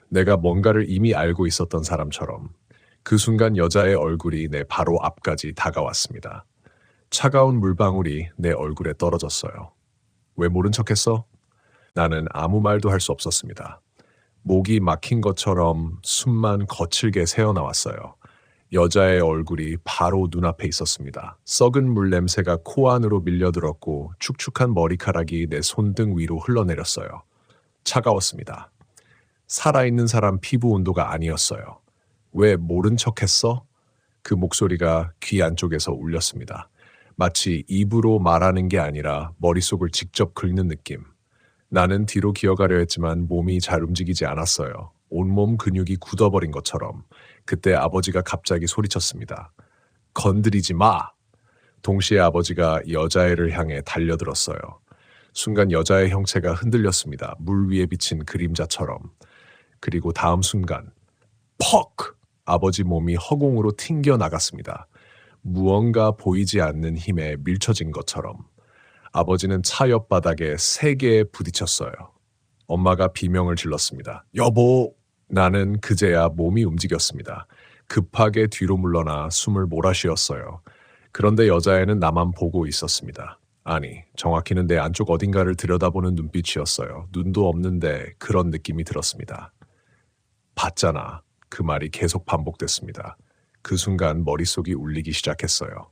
내가 뭔가를 이미 알고 있었던 사람처럼 그 순간 여자의 얼굴이 내 바로 앞까지 다가왔습니다. 차가운 물방울이 내 얼굴에 떨어졌어요. 왜 모른 척했어? 나는 아무 말도 할 수 없었습니다. 목이 막힌 것처럼 숨만 거칠게 새어나왔어요. 여자의 얼굴이 바로 눈앞에 있었습니다. 썩은 물 냄새가 코 안으로 밀려들었고 축축한 머리카락이 내 손등 위로 흘러내렸어요. 차가웠습니다. 살아있는 사람 피부 온도가 아니었어요. 왜 모른 척했어? 그 목소리가 귀 안쪽에서 울렸습니다. 마치 입으로 말하는 게 아니라 머릿속을 직접 긁는 느낌. 나는 뒤로 기어가려 했지만 몸이 잘 움직이지 않았어요. 온몸 근육이 굳어버린 것처럼. 그때 아버지가 갑자기 소리쳤습니다. 건드리지 마! 동시에 아버지가 여자애를 향해 달려들었어요. 순간 여자의 형체가 흔들렸습니다. 물 위에 비친 그림자처럼. 그리고 다음 순간 퍽! 아버지 몸이 허공으로 튕겨 나갔습니다. 무언가 보이지 않는 힘에 밀쳐진 것처럼. 아버지는 차 옆바닥에 세게 부딪혔어요. 엄마가 비명을 질렀습니다. 여보! 나는 그제야 몸이 움직였습니다. 급하게 뒤로 물러나 숨을 몰아쉬었어요. 그런데 여자애는 나만 보고 있었습니다. 아니, 정확히는 내 안쪽 어딘가를 들여다보는 눈빛이었어요. 눈도 없는데 그런 느낌이 들었습니다. 봤잖아. 그 말이 계속 반복됐습니다. 그 순간 머릿속이 울리기 시작했어요.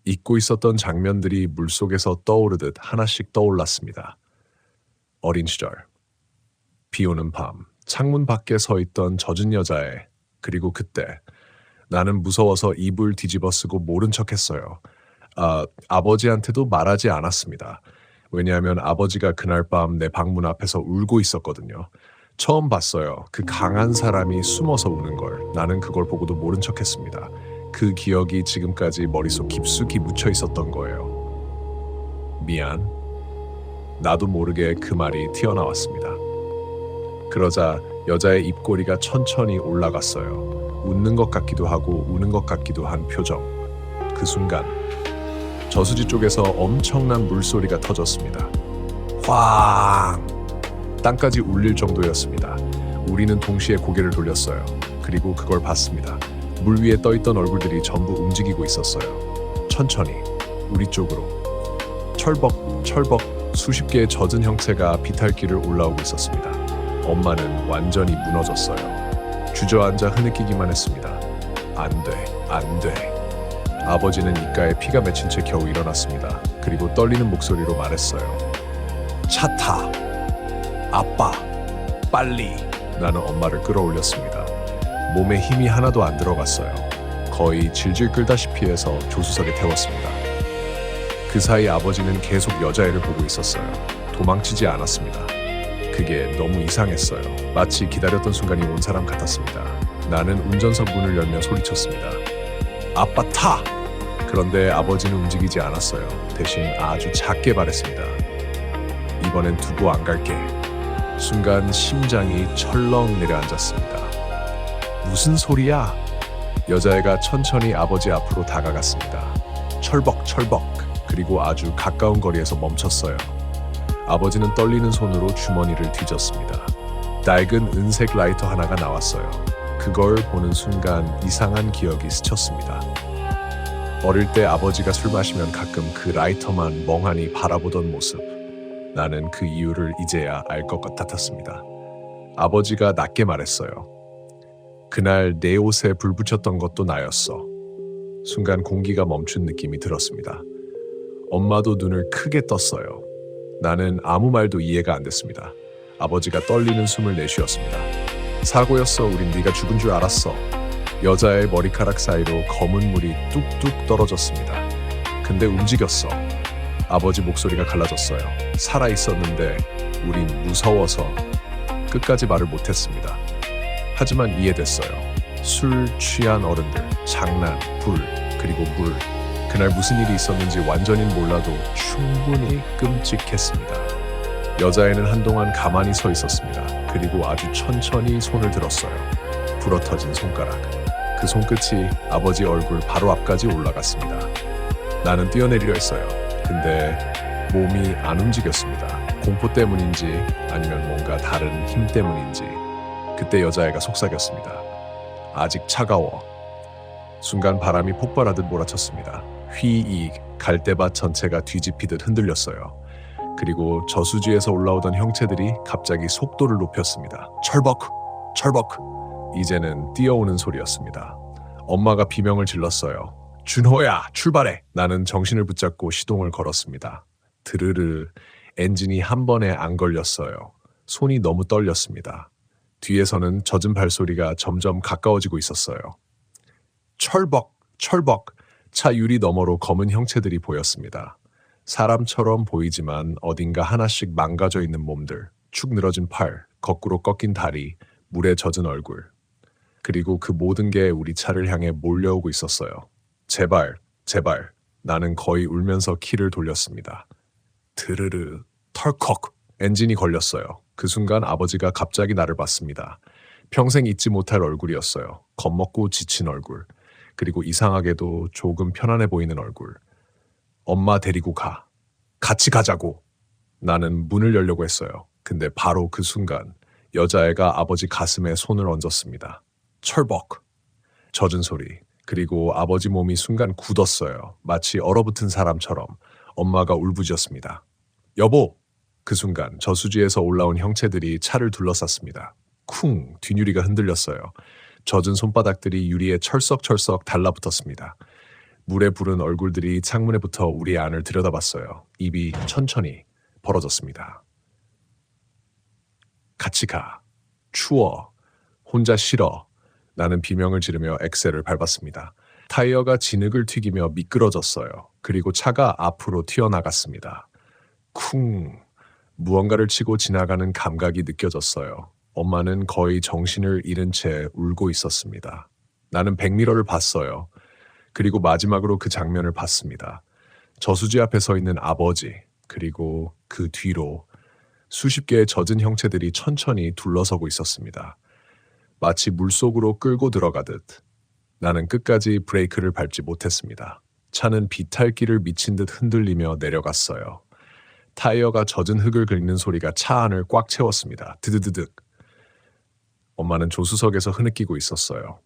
잊고 있었던 장면들이 물속에서 떠오르듯 하나씩 떠올랐습니다. 어린 시절, 비 오는 밤, 창문 밖에 서 있던 젖은 여자애, 그리고 그때 나는 무서워서 입을 뒤집어 쓰고 모른 척했어요. 아버지한테도 말하지 않았습니다. 왜냐하면 아버지가 그날 밤 내 방문 앞에서 울고 있었거든요. 처음 봤어요. 그 강한 사람이 숨어서 우는 걸. 나는 그걸 보고도 모른 척했습니다. 그 기억이 지금까지 머릿속 깊숙이 묻혀 있었던 거예요. 미안. 나도 모르게 그 말이 튀어나왔습니다. 그러자 여자의 입꼬리가 천천히 올라갔어요. 웃는 것 같기도 하고 우는 것 같기도 한 표정. 그 순간 저수지 쪽에서 엄청난 물소리가 터졌습니다. 황! 땅까지 울릴 정도였습니다. 우리는 동시에 고개를 돌렸어요. 그리고 그걸 봤습니다. 물 위에 떠있던 얼굴들이 전부 움직이고 있었어요. 천천히 우리 쪽으로. 철벅 수십 개의 젖은 형체가 비탈길을 올라오고 있었습니다. 엄마는 완전히 무너졌어요. 주저앉아 흐느끼기만 했습니다. 안 돼. 아버지는 입가에 피가 맺힌 채 겨우 일어났습니다. 그리고 떨리는 목소리로 말했어요. 차 타. 아빠, 빨리. 나는 엄마를 끌어올렸습니다. 몸에 힘이 하나도 안 들어갔어요. 거의 질질 끌다시피 해서 조수석에 태웠습니다. 그 사이 아버지는 계속 여자애를 보고 있었어요. 도망치지 않았습니다. 그게 너무 이상했어요. 마치 기다렸던 순간이 온 사람 같았습니다. 나는 운전석 문을 열며 소리쳤습니다. 아빠 타! 그런데 아버지는 움직이지 않았어요. 대신 아주 작게 말했습니다. 이번엔 두고 안 갈게. 순간 심장이 철렁 내려앉았습니다. 무슨 소리야? 여자애가 천천히 아버지 앞으로 다가갔습니다. 철벅. 그리고 아주 가까운 거리에서 멈췄어요. 아버지는 떨리는 손으로 주머니를 뒤졌습니다. 낡은 은색 라이터 하나가 나왔어요. 그걸 보는 순간 이상한 기억이 스쳤습니다. 어릴 때 아버지가 술 마시면 가끔 그 라이터만 멍하니 바라보던 모습. 나는 그 이유를 이제야 알 것 같았습니다. 아버지가 낮게 말했어요. 그날 내 옷에 불 붙였던 것도 나였어. 순간 공기가 멈춘 느낌이 들었습니다. 엄마도 눈을 크게 떴어요. 나는 아무 말도 이해가 안 됐습니다. 아버지가 떨리는 숨을 내쉬었습니다. 사고였어. 우린 네가 죽은 줄 알았어. 여자의 머리카락 사이로 검은 물이 뚝뚝 떨어졌습니다. 근데 움직였어. 아버지 목소리가 갈라졌어요. 살아있었는데 우린 무서워서 끝까지 말을 못했습니다. 하지만 이해됐어요. 술 취한 어른들, 장난, 불, 그리고 물. 그날 무슨 일이 있었는지 완전히 몰라도 충분히 끔찍했습니다. 여자애는 한동안 가만히 서 있었습니다. 그리고 아주 천천히 손을 들었어요. 부러터진 손가락. 그 손끝이 아버지 얼굴 바로 앞까지 올라갔습니다. 나는 뛰어내리려 했어요. 근데 몸이 안 움직였습니다. 공포 때문인지 아니면 뭔가 다른 힘 때문인지 그때 여자애가 속삭였습니다. 아직 차가워. 순간 바람이 폭발하듯 몰아쳤습니다. 휘익 갈대밭 전체가 뒤집히듯 흔들렸어요. 그리고 저수지에서 올라오던 형체들이 갑자기 속도를 높였습니다. 철벅! 철벅! 이제는 뛰어오는 소리였습니다. 엄마가 비명을 질렀어요. 준호야, 출발해! 나는 정신을 붙잡고 시동을 걸었습니다. 드르르, 엔진이 한 번에 안 걸렸어요. 손이 너무 떨렸습니다. 뒤에서는 젖은 발소리가 점점 가까워지고 있었어요. 철벅! 철벅! 차 유리 너머로 검은 형체들이 보였습니다. 사람처럼 보이지만 어딘가 하나씩 망가져 있는 몸들, 축 늘어진 팔, 거꾸로 꺾인 다리, 물에 젖은 얼굴. 그리고 그 모든 게 우리 차를 향해 몰려오고 있었어요. 제발, 제발. 나는 거의 울면서 키를 돌렸습니다. 드르르, 털컥. 엔진이 걸렸어요. 그 순간 아버지가 갑자기 나를 봤습니다. 평생 잊지 못할 얼굴이었어요. 겁먹고 지친 얼굴. 그리고 이상하게도 조금 편안해 보이는 얼굴. 엄마 데리고 가. 같이 가자고. 나는 문을 열려고 했어요. 근데 바로 그 순간 여자애가 아버지 가슴에 손을 얹었습니다. 철벅. 젖은 소리. 그리고 아버지 몸이 순간 굳었어요. 마치 얼어붙은 사람처럼. 엄마가 울부짖었습니다. 여보! 그 순간 저수지에서 올라온 형체들이 차를 둘러쌌습니다. 쿵! 뒷유리가 흔들렸어요. 젖은 손바닥들이 유리에 철썩철썩 달라붙었습니다. 물에 부른 얼굴들이 창문에 붙어 우리 안을 들여다봤어요. 입이 천천히 벌어졌습니다. 같이 가. 추워. 혼자 싫어. 나는 비명을 지르며 엑셀을 밟았습니다. 타이어가 진흙을 튀기며 미끄러졌어요. 그리고 차가 앞으로 튀어나갔습니다. 쿵. 무언가를 치고 지나가는 감각이 느껴졌어요. 엄마는 거의 정신을 잃은 채 울고 있었습니다. 나는 백미러를 봤어요. 그리고 마지막으로 그 장면을 봤습니다. 저수지 앞에 서 있는 아버지, 그리고 그 뒤로 수십 개의 젖은 형체들이 천천히 둘러서고 있었습니다. 마치 물속으로 끌고 들어가듯. 나는 끝까지 브레이크를 밟지 못했습니다. 차는 비탈길을 미친 듯 흔들리며 내려갔어요. 타이어가 젖은 흙을 긁는 소리가 차 안을 꽉 채웠습니다. 드드드득. 엄마는 조수석에서 흐느끼고 있었어요.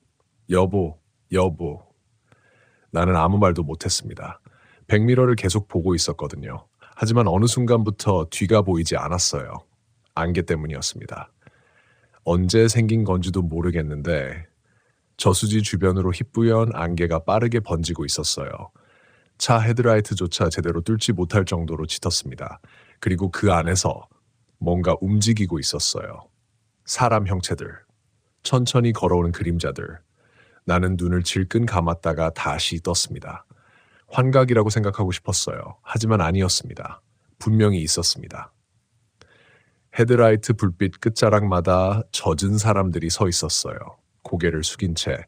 여보, 여보. 나는 아무 말도 못했습니다. 백미러를 계속 보고 있었거든요. 하지만 어느 순간부터 뒤가 보이지 않았어요. 안개 때문이었습니다. 언제 생긴 건지도 모르겠는데 저수지 주변으로 희뿌연 안개가 빠르게 번지고 있었어요. 차 헤드라이트조차 제대로 뚫지 못할 정도로 짙었습니다. 그리고 그 안에서 뭔가 움직이고 있었어요. 사람 형체들, 천천히 걸어오는 그림자들. 나는 눈을 질끈 감았다가 다시 떴습니다. 환각이라고 생각하고 싶었어요. 하지만 아니었습니다. 분명히 있었습니다. 헤드라이트 불빛 끝자락마다 젖은 사람들이 서 있었어요. 고개를 숙인 채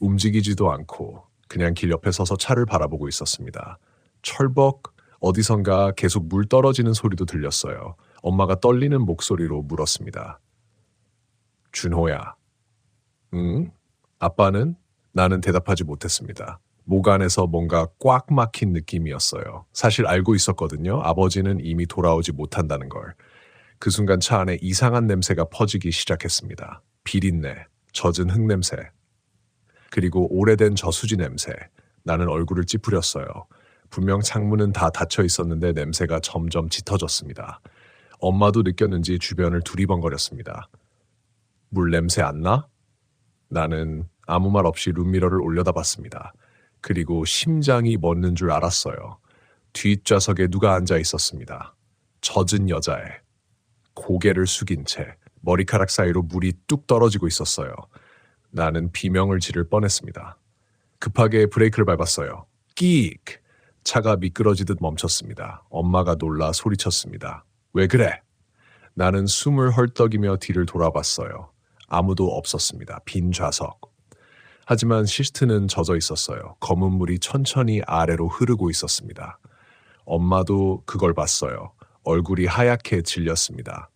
움직이지도 않고 그냥 길 옆에 서서 차를 바라보고 있었습니다. 철벅 어디선가 계속 물 떨어지는 소리도 들렸어요. 엄마가 떨리는 목소리로 물었습니다. 준호야. 응? 아빠는? 나는 대답하지 못했습니다. 목 안에서 뭔가 꽉 막힌 느낌이었어요. 사실 알고 있었거든요. 아버지는 이미 돌아오지 못한다는 걸. 그 순간 차 안에 이상한 냄새가 퍼지기 시작했습니다. 비린내, 젖은 흙냄새, 그리고 오래된 저수지 냄새. 나는 얼굴을 찌푸렸어요. 분명 창문은 다 닫혀 있었는데 냄새가 점점 짙어졌습니다. 엄마도 느꼈는지 주변을 두리번거렸습니다. 물 냄새 안 나? 나는 아무 말 없이 룸미러를 올려다봤습니다. 그리고 심장이 멎는 줄 알았어요. 뒷좌석에 누가 앉아 있었습니다. 젖은 여자애. 고개를 숙인 채 머리카락 사이로 물이 뚝 떨어지고 있었어요. 나는 비명을 지를 뻔했습니다. 급하게 브레이크를 밟았어요. 끼익! 차가 미끄러지듯 멈췄습니다. 엄마가 놀라 소리쳤습니다. 왜 그래? 나는 숨을 헐떡이며 뒤를 돌아봤어요. 아무도 없었습니다. 빈 좌석. 하지만 시트는 젖어 있었어요. 검은 물이 천천히 아래로 흐르고 있었습니다. 엄마도 그걸 봤어요. 얼굴이 하얗게 질렸습니다.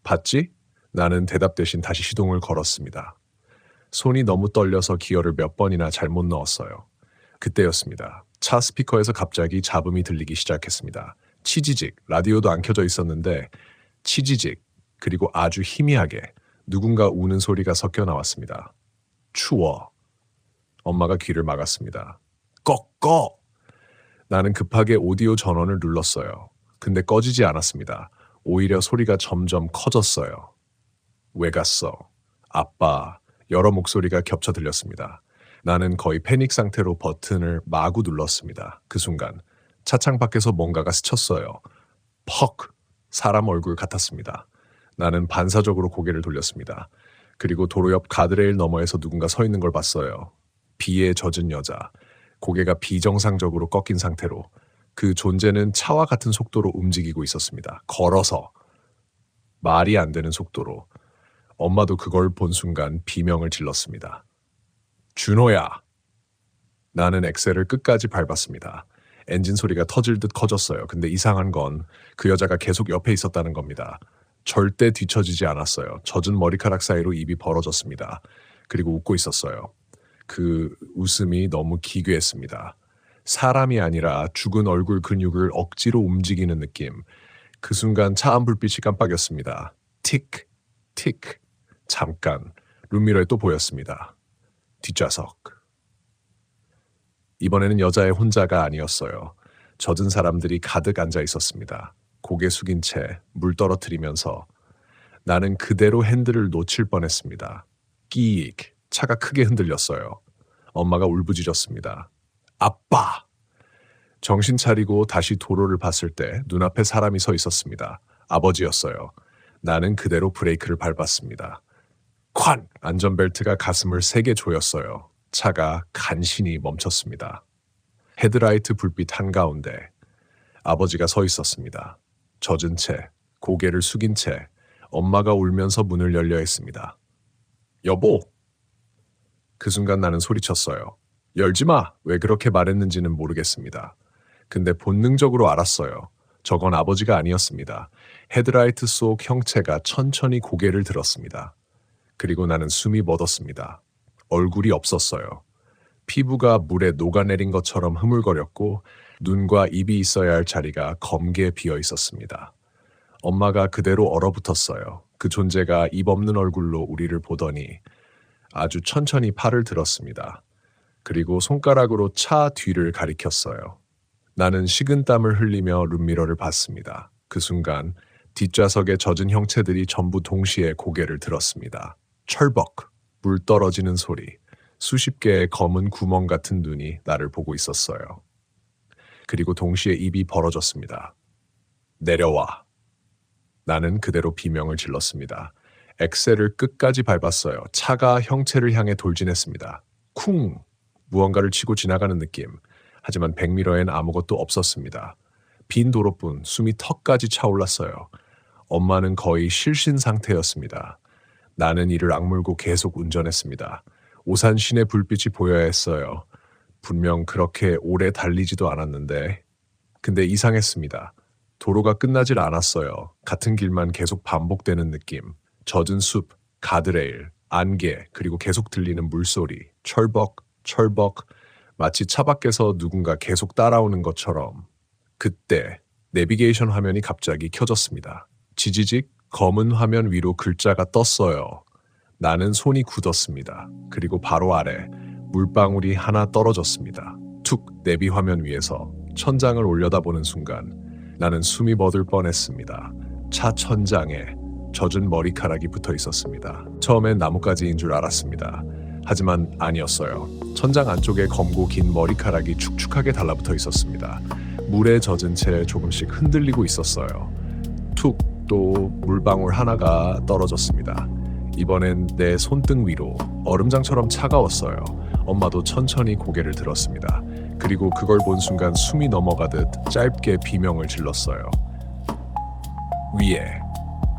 봤지? 나는 대답 대신 다시 시동을 걸었습니다. 손이 너무 떨려서 기어를 몇 번이나 잘못 넣었어요. 그때였습니다. 차 스피커에서 갑자기 잡음이 들리기 시작했습니다. 치지직, 라디오도 안 켜져 있었는데 치지직, 그리고 아주 희미하게 누군가 우는 소리가 섞여 나왔습니다. 추워. 엄마가 귀를 막았습니다. 꺼! 나는 급하게 오디오 전원을 눌렀어요. 근데 꺼지지 않았습니다. 오히려 소리가 점점 커졌어요. 왜 갔어? 아빠. 여러 목소리가 겹쳐 들렸습니다. 나는 거의 패닉 상태로 버튼을 마구 눌렀습니다. 그 순간 차창 밖에서 뭔가가 스쳤어요. 퍽! 사람 얼굴 같았습니다. 나는 반사적으로 고개를 돌렸습니다. 그리고 도로 옆 가드레일 너머에서 누군가 서 있는 걸 봤어요. 비에 젖은 여자. 고개가 비정상적으로 꺾인 상태로 그 존재는 차와 같은 속도로 움직이고 있었습니다. 걸어서. 말이 안 되는 속도로. 엄마도 그걸 본 순간 비명을 질렀습니다. 준호야. 나는 엑셀을 끝까지 밟았습니다. 엔진 소리가 터질 듯 커졌어요. 근데 이상한 건 그 여자가 계속 옆에 있었다는 겁니다. 절대 뒤처지지 않았어요. 젖은 머리카락 사이로 입이 벌어졌습니다. 그리고 웃고 있었어요. 그 웃음이 너무 기괴했습니다. 사람이 아니라 죽은 얼굴 근육을 억지로 움직이는 느낌. 그 순간 차 안 불빛이 깜빡였습니다. 틱, 틱. 잠깐 룸미러에 또 보였습니다. 뒷좌석. 이번에는 여자의 혼자가 아니었어요. 젖은 사람들이 가득 앉아 있었습니다. 고개 숙인 채 물 떨어뜨리면서 나는 그대로 핸들을 놓칠 뻔했습니다. 끼익. 차가 크게 흔들렸어요. 엄마가 울부짖었습니다. 아빠! 정신 차리고 다시 도로를 봤을 때 눈앞에 사람이 서 있었습니다. 아버지였어요. 나는 그대로 브레이크를 밟았습니다. 쾅! 안전벨트가 가슴을 세게 조였어요. 차가 간신히 멈췄습니다. 헤드라이트 불빛 한가운데 아버지가 서 있었습니다. 젖은 채, 고개를 숙인 채 엄마가 울면서 문을 열려 했습니다. 여보! 그 순간 나는 소리쳤어요. 열지 마! 왜 그렇게 말했는지는 모르겠습니다. 근데 본능적으로 알았어요. 저건 아버지가 아니었습니다. 헤드라이트 속 형체가 천천히 고개를 들었습니다. 그리고 나는 숨이 멎었습니다. 얼굴이 없었어요. 피부가 물에 녹아내린 것처럼 흐물거렸고 눈과 입이 있어야 할 자리가 검게 비어 있었습니다. 엄마가 그대로 얼어붙었어요. 그 존재가 입 없는 얼굴로 우리를 보더니 아주 천천히 팔을 들었습니다. 그리고 손가락으로 차 뒤를 가리켰어요. 나는 식은땀을 흘리며 룸미러를 봤습니다. 그 순간 뒷좌석의 젖은 형체들이 전부 동시에 고개를 들었습니다. 철벅, 물 떨어지는 소리, 수십 개의 검은 구멍 같은 눈이 나를 보고 있었어요. 그리고 동시에 입이 벌어졌습니다. 내려와. 나는 그대로 비명을 질렀습니다. 엑셀을 끝까지 밟았어요. 차가 형체를 향해 돌진했습니다. 쿵! 무언가를 치고 지나가는 느낌. 하지만 백미러엔 아무것도 없었습니다. 빈 도로뿐 숨이 턱까지 차올랐어요. 엄마는 거의 실신 상태였습니다. 나는 이를 악물고 계속 운전했습니다. 오산 시내 불빛이 보여야 했어요. 분명 그렇게 오래 달리지도 않았는데. 근데 이상했습니다. 도로가 끝나질 않았어요. 같은 길만 계속 반복되는 느낌. 젖은 숲, 가드레일, 안개, 그리고 계속 들리는 물소리. 철벅, 철벅. 마치 차 밖에서 누군가 계속 따라오는 것처럼. 그때 내비게이션 화면이 갑자기 켜졌습니다. 지지직 검은 화면 위로 글자가 떴어요. 나는 손이 굳었습니다. 그리고 바로 아래 물방울이 하나 떨어졌습니다. 툭 내비 화면 위에서 천장을 올려다보는 순간 나는 숨이 멎을 뻔했습니다. 차 천장에 젖은 머리카락이 붙어 있었습니다. 처음엔 나뭇가지인 줄 알았습니다. 하지만 아니었어요. 천장 안쪽에 검고 긴 머리카락이 축축하게 달라붙어 있었습니다. 물에 젖은 채 조금씩 흔들리고 있었어요. 툭 또 물방울 하나가 떨어졌습니다. 이번엔 내 손등 위로 얼음장처럼 차가웠어요. 엄마도 천천히 고개를 들었습니다. 그리고 그걸 본 순간 숨이 넘어가듯 짧게 비명을 질렀어요. 위에.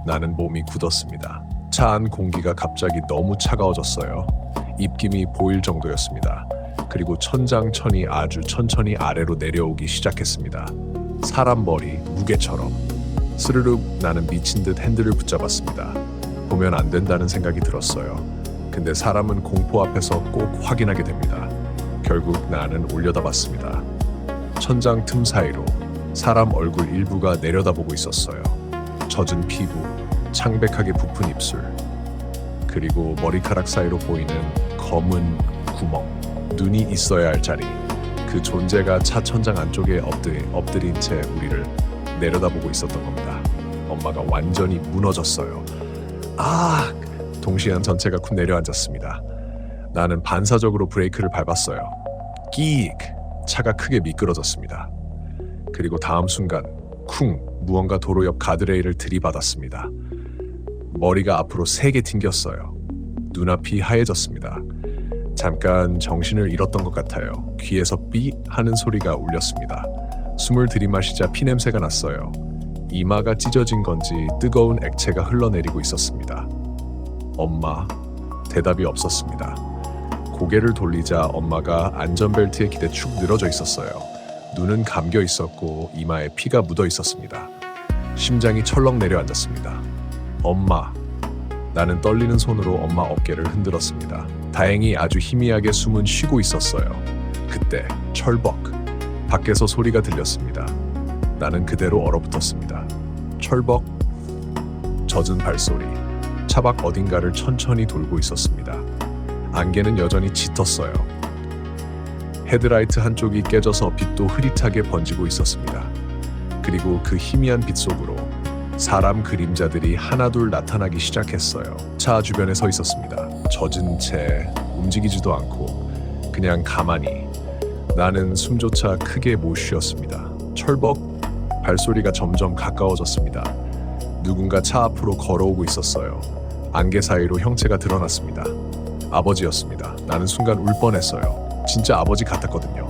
나는 몸이 굳었습니다. 차 안 공기가 갑자기 너무 차가워졌어요. 입김이 보일 정도였습니다. 그리고 천장천이 아주 천천히 아래로 내려오기 시작했습니다. 사람 머리 무게처럼. 스르륵 나는 미친 듯 핸들을 붙잡았습니다. 보면 안 된다는 생각이 들었어요. 근데 사람은 공포 앞에서 꼭 확인하게 됩니다. 결국 나는 올려다봤습니다. 천장 틈 사이로 사람 얼굴 일부가 내려다보고 있었어요. 젖은 피부, 창백하게 부푼 입술. 그리고 머리카락 사이로 보이는 검은 구멍, 눈이 있어야 할 자리, 그 존재가 차 천장 안쪽에 엎드린 채 우리를 내려다보고 있었던 겁니다. 엄마가 완전히 무너졌어요. 아! 동시에 전체가 쿵 내려앉았습니다. 나는 반사적으로 브레이크를 밟았어요. 끼익! 차가 크게 미끄러졌습니다. 그리고 다음 순간 쿵! 무언가 도로 옆 가드레일을 들이받았습니다. 머리가 앞으로 세게 튕겼어요. 눈앞이 하얘졌습니다. 잠깐 정신을 잃었던 것 같아요. 귀에서 삐 하는 소리가 울렸습니다. 숨을 들이마시자 피냄새가 났어요. 이마가 찢어진 건지 뜨거운 액체가 흘러내리고 있었습니다. 엄마, 대답이 없었습니다. 고개를 돌리자 엄마가 안전벨트에 기대 축 늘어져 있었어요. 눈은 감겨 있었고 이마에 피가 묻어 있었습니다. 심장이 철렁 내려앉았습니다. 엄마. 나는 떨리는 손으로 엄마 어깨를 흔들었습니다. 다행히 아주 희미하게 숨은 쉬고 있었어요. 그때 철벅. 밖에서 소리가 들렸습니다. 나는 그대로 얼어붙었습니다. 철벅. 젖은 발소리. 차박 어딘가를 천천히 돌고 있었습니다. 안개는 여전히 짙었어요. 헤드라이트 한쪽이 깨져서 빛도 흐릿하게 번지고 있었습니다. 그리고 그 희미한 빛 속으로 사람 그림자들이 하나둘 나타나기 시작했어요. 차 주변에 서 있었습니다. 젖은 채 움직이지도 않고 그냥 가만히. 나는 숨조차 크게 못 쉬었습니다. 철벅. 발소리가 점점 가까워졌습니다. 누군가 차 앞으로 걸어오고 있었어요. 안개 사이로 형체가 드러났습니다. 아버지였습니다. 나는 순간 울 뻔했어요. 진짜 아버지 같았거든요.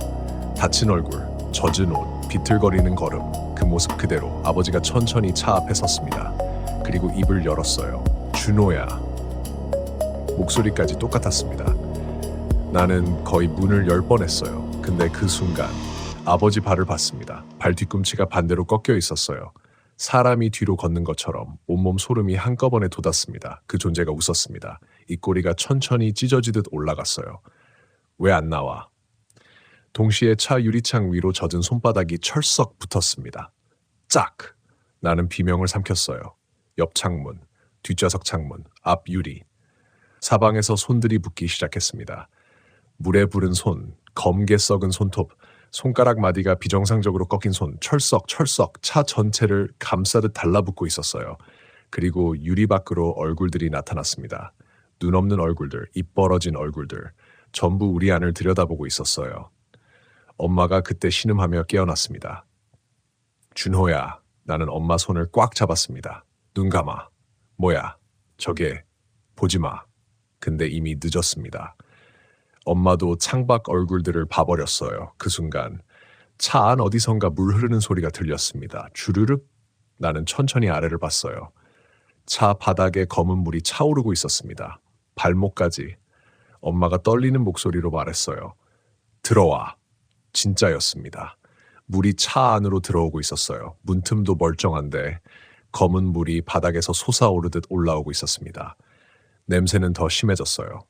다친 얼굴, 젖은 옷, 비틀거리는 걸음, 그 모습 그대로 아버지가 천천히 차 앞에 섰습니다. 그리고 입을 열었어요. 준호야. 목소리까지 똑같았습니다. 나는 거의 문을 열 뻔했어요. 근데 그 순간 아버지 발을 봤습니다. 발 뒤꿈치가 반대로 꺾여 있었어요. 사람이 뒤로 걷는 것처럼 온몸 소름이 한꺼번에 돋았습니다. 그 존재가 웃었습니다. 입꼬리가 천천히 찢어지듯 올라갔어요. 왜 안 나와? 동시에 차 유리창 위로 젖은 손바닥이 철썩 붙었습니다. 짝! 나는 비명을 삼켰어요. 옆 창문, 뒷좌석 창문, 앞 유리. 사방에서 손들이 붙기 시작했습니다. 물에 부른 손, 검게 썩은 손톱, 손가락 마디가 비정상적으로 꺾인 손, 철썩 차 전체를 감싸듯 달라붙고 있었어요. 그리고 유리 밖으로 얼굴들이 나타났습니다. 눈 없는 얼굴들, 입 벌어진 얼굴들, 전부 우리 안을 들여다보고 있었어요. 엄마가 그때 신음하며 깨어났습니다. 준호야. 나는 엄마 손을 꽉 잡았습니다. 눈 감아. 뭐야? 저게 보지 마. 근데 이미 늦었습니다. 엄마도 창밖 얼굴들을 봐버렸어요. 그 순간 차 안 어디선가 물 흐르는 소리가 들렸습니다. 주르륵. 나는 천천히 아래를 봤어요. 차 바닥에 검은 물이 차오르고 있었습니다. 발목까지. 엄마가 떨리는 목소리로 말했어요. 들어와. 진짜였습니다. 물이 차 안으로 들어오고 있었어요. 문틈도 멀쩡한데 검은 물이 바닥에서 솟아오르듯 올라오고 있었습니다. 냄새는 더 심해졌어요.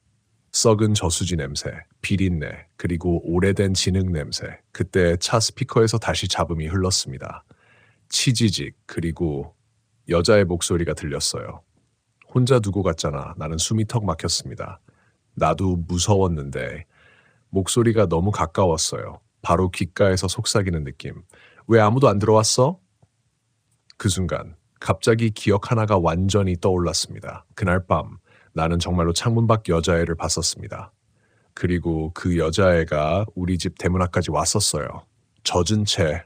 썩은 저수지 냄새, 비린내, 그리고 오래된 진흙 냄새. 그때 차 스피커에서 다시 잡음이 흘렀습니다. 치지직, 그리고 여자의 목소리가 들렸어요. 혼자 두고 갔잖아. 나는 숨이 턱 막혔습니다. 나도 무서웠는데 목소리가 너무 가까웠어요. 바로 귓가에서 속삭이는 느낌. 왜 아무도 안 들어왔어? 그 순간 갑자기 기억 하나가 완전히 떠올랐습니다. 그날 밤 나는 정말로 창문 밖 여자애를 봤었습니다. 그리고 그 여자애가 우리 집 대문 앞까지 왔었어요. 젖은 채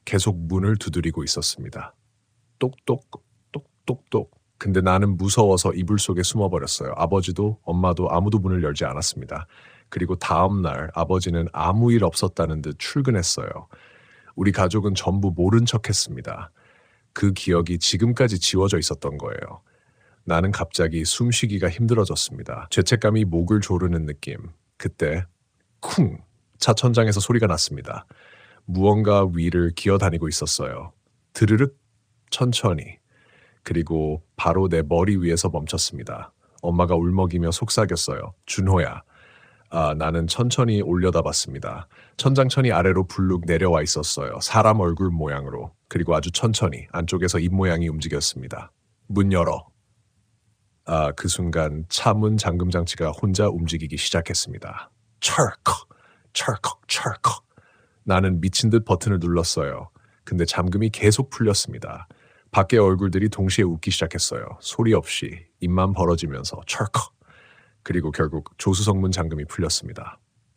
계속 문을 두드리고 있었습니다. 똑똑 똑똑똑. 근데 나는 무서워서 이불 속에 숨어버렸어요. 아버지도 엄마도 아무도 문을 열지 않았습니다. 그리고 다음 날 아버지는 아무 일 없었다는 듯 출근했어요. 우리 가족은 전부 모른 척했습니다. 그 기억이 지금까지 지워져 있었던 거예요. 나는 갑자기 숨쉬기가 힘들어졌습니다. 죄책감이 목을 조르는 느낌. 그때 쿵! 차 천장에서 소리가 났습니다. 무언가 위를 기어다니고 있었어요. 드르륵 천천히. 그리고 바로 내 머리 위에서 멈췄습니다. 엄마가 울먹이며 속삭였어요. 준호야. 나는 천천히 올려다봤습니다. 천장천이 아래로 불룩 내려와 있었어요. 사람 얼굴 모양으로. 그리고 아주 천천히 안쪽에서 입 모양이 움직였습니다. 문 열어. 그 순간 차문 잠금 장치가 혼자 움직이기 시작했습니다. 철컥, 철컥, 철컥. 나는 미친 듯 버튼을 눌렀어요. 근데 잠금이 계속 풀렸습니다. 밖의 얼굴들이 동시에 웃기 시작했어요. 소리 없이 입만 벌어지면서 철컥. 그리고 결국 조수석 문 잠금이 풀렸습니다.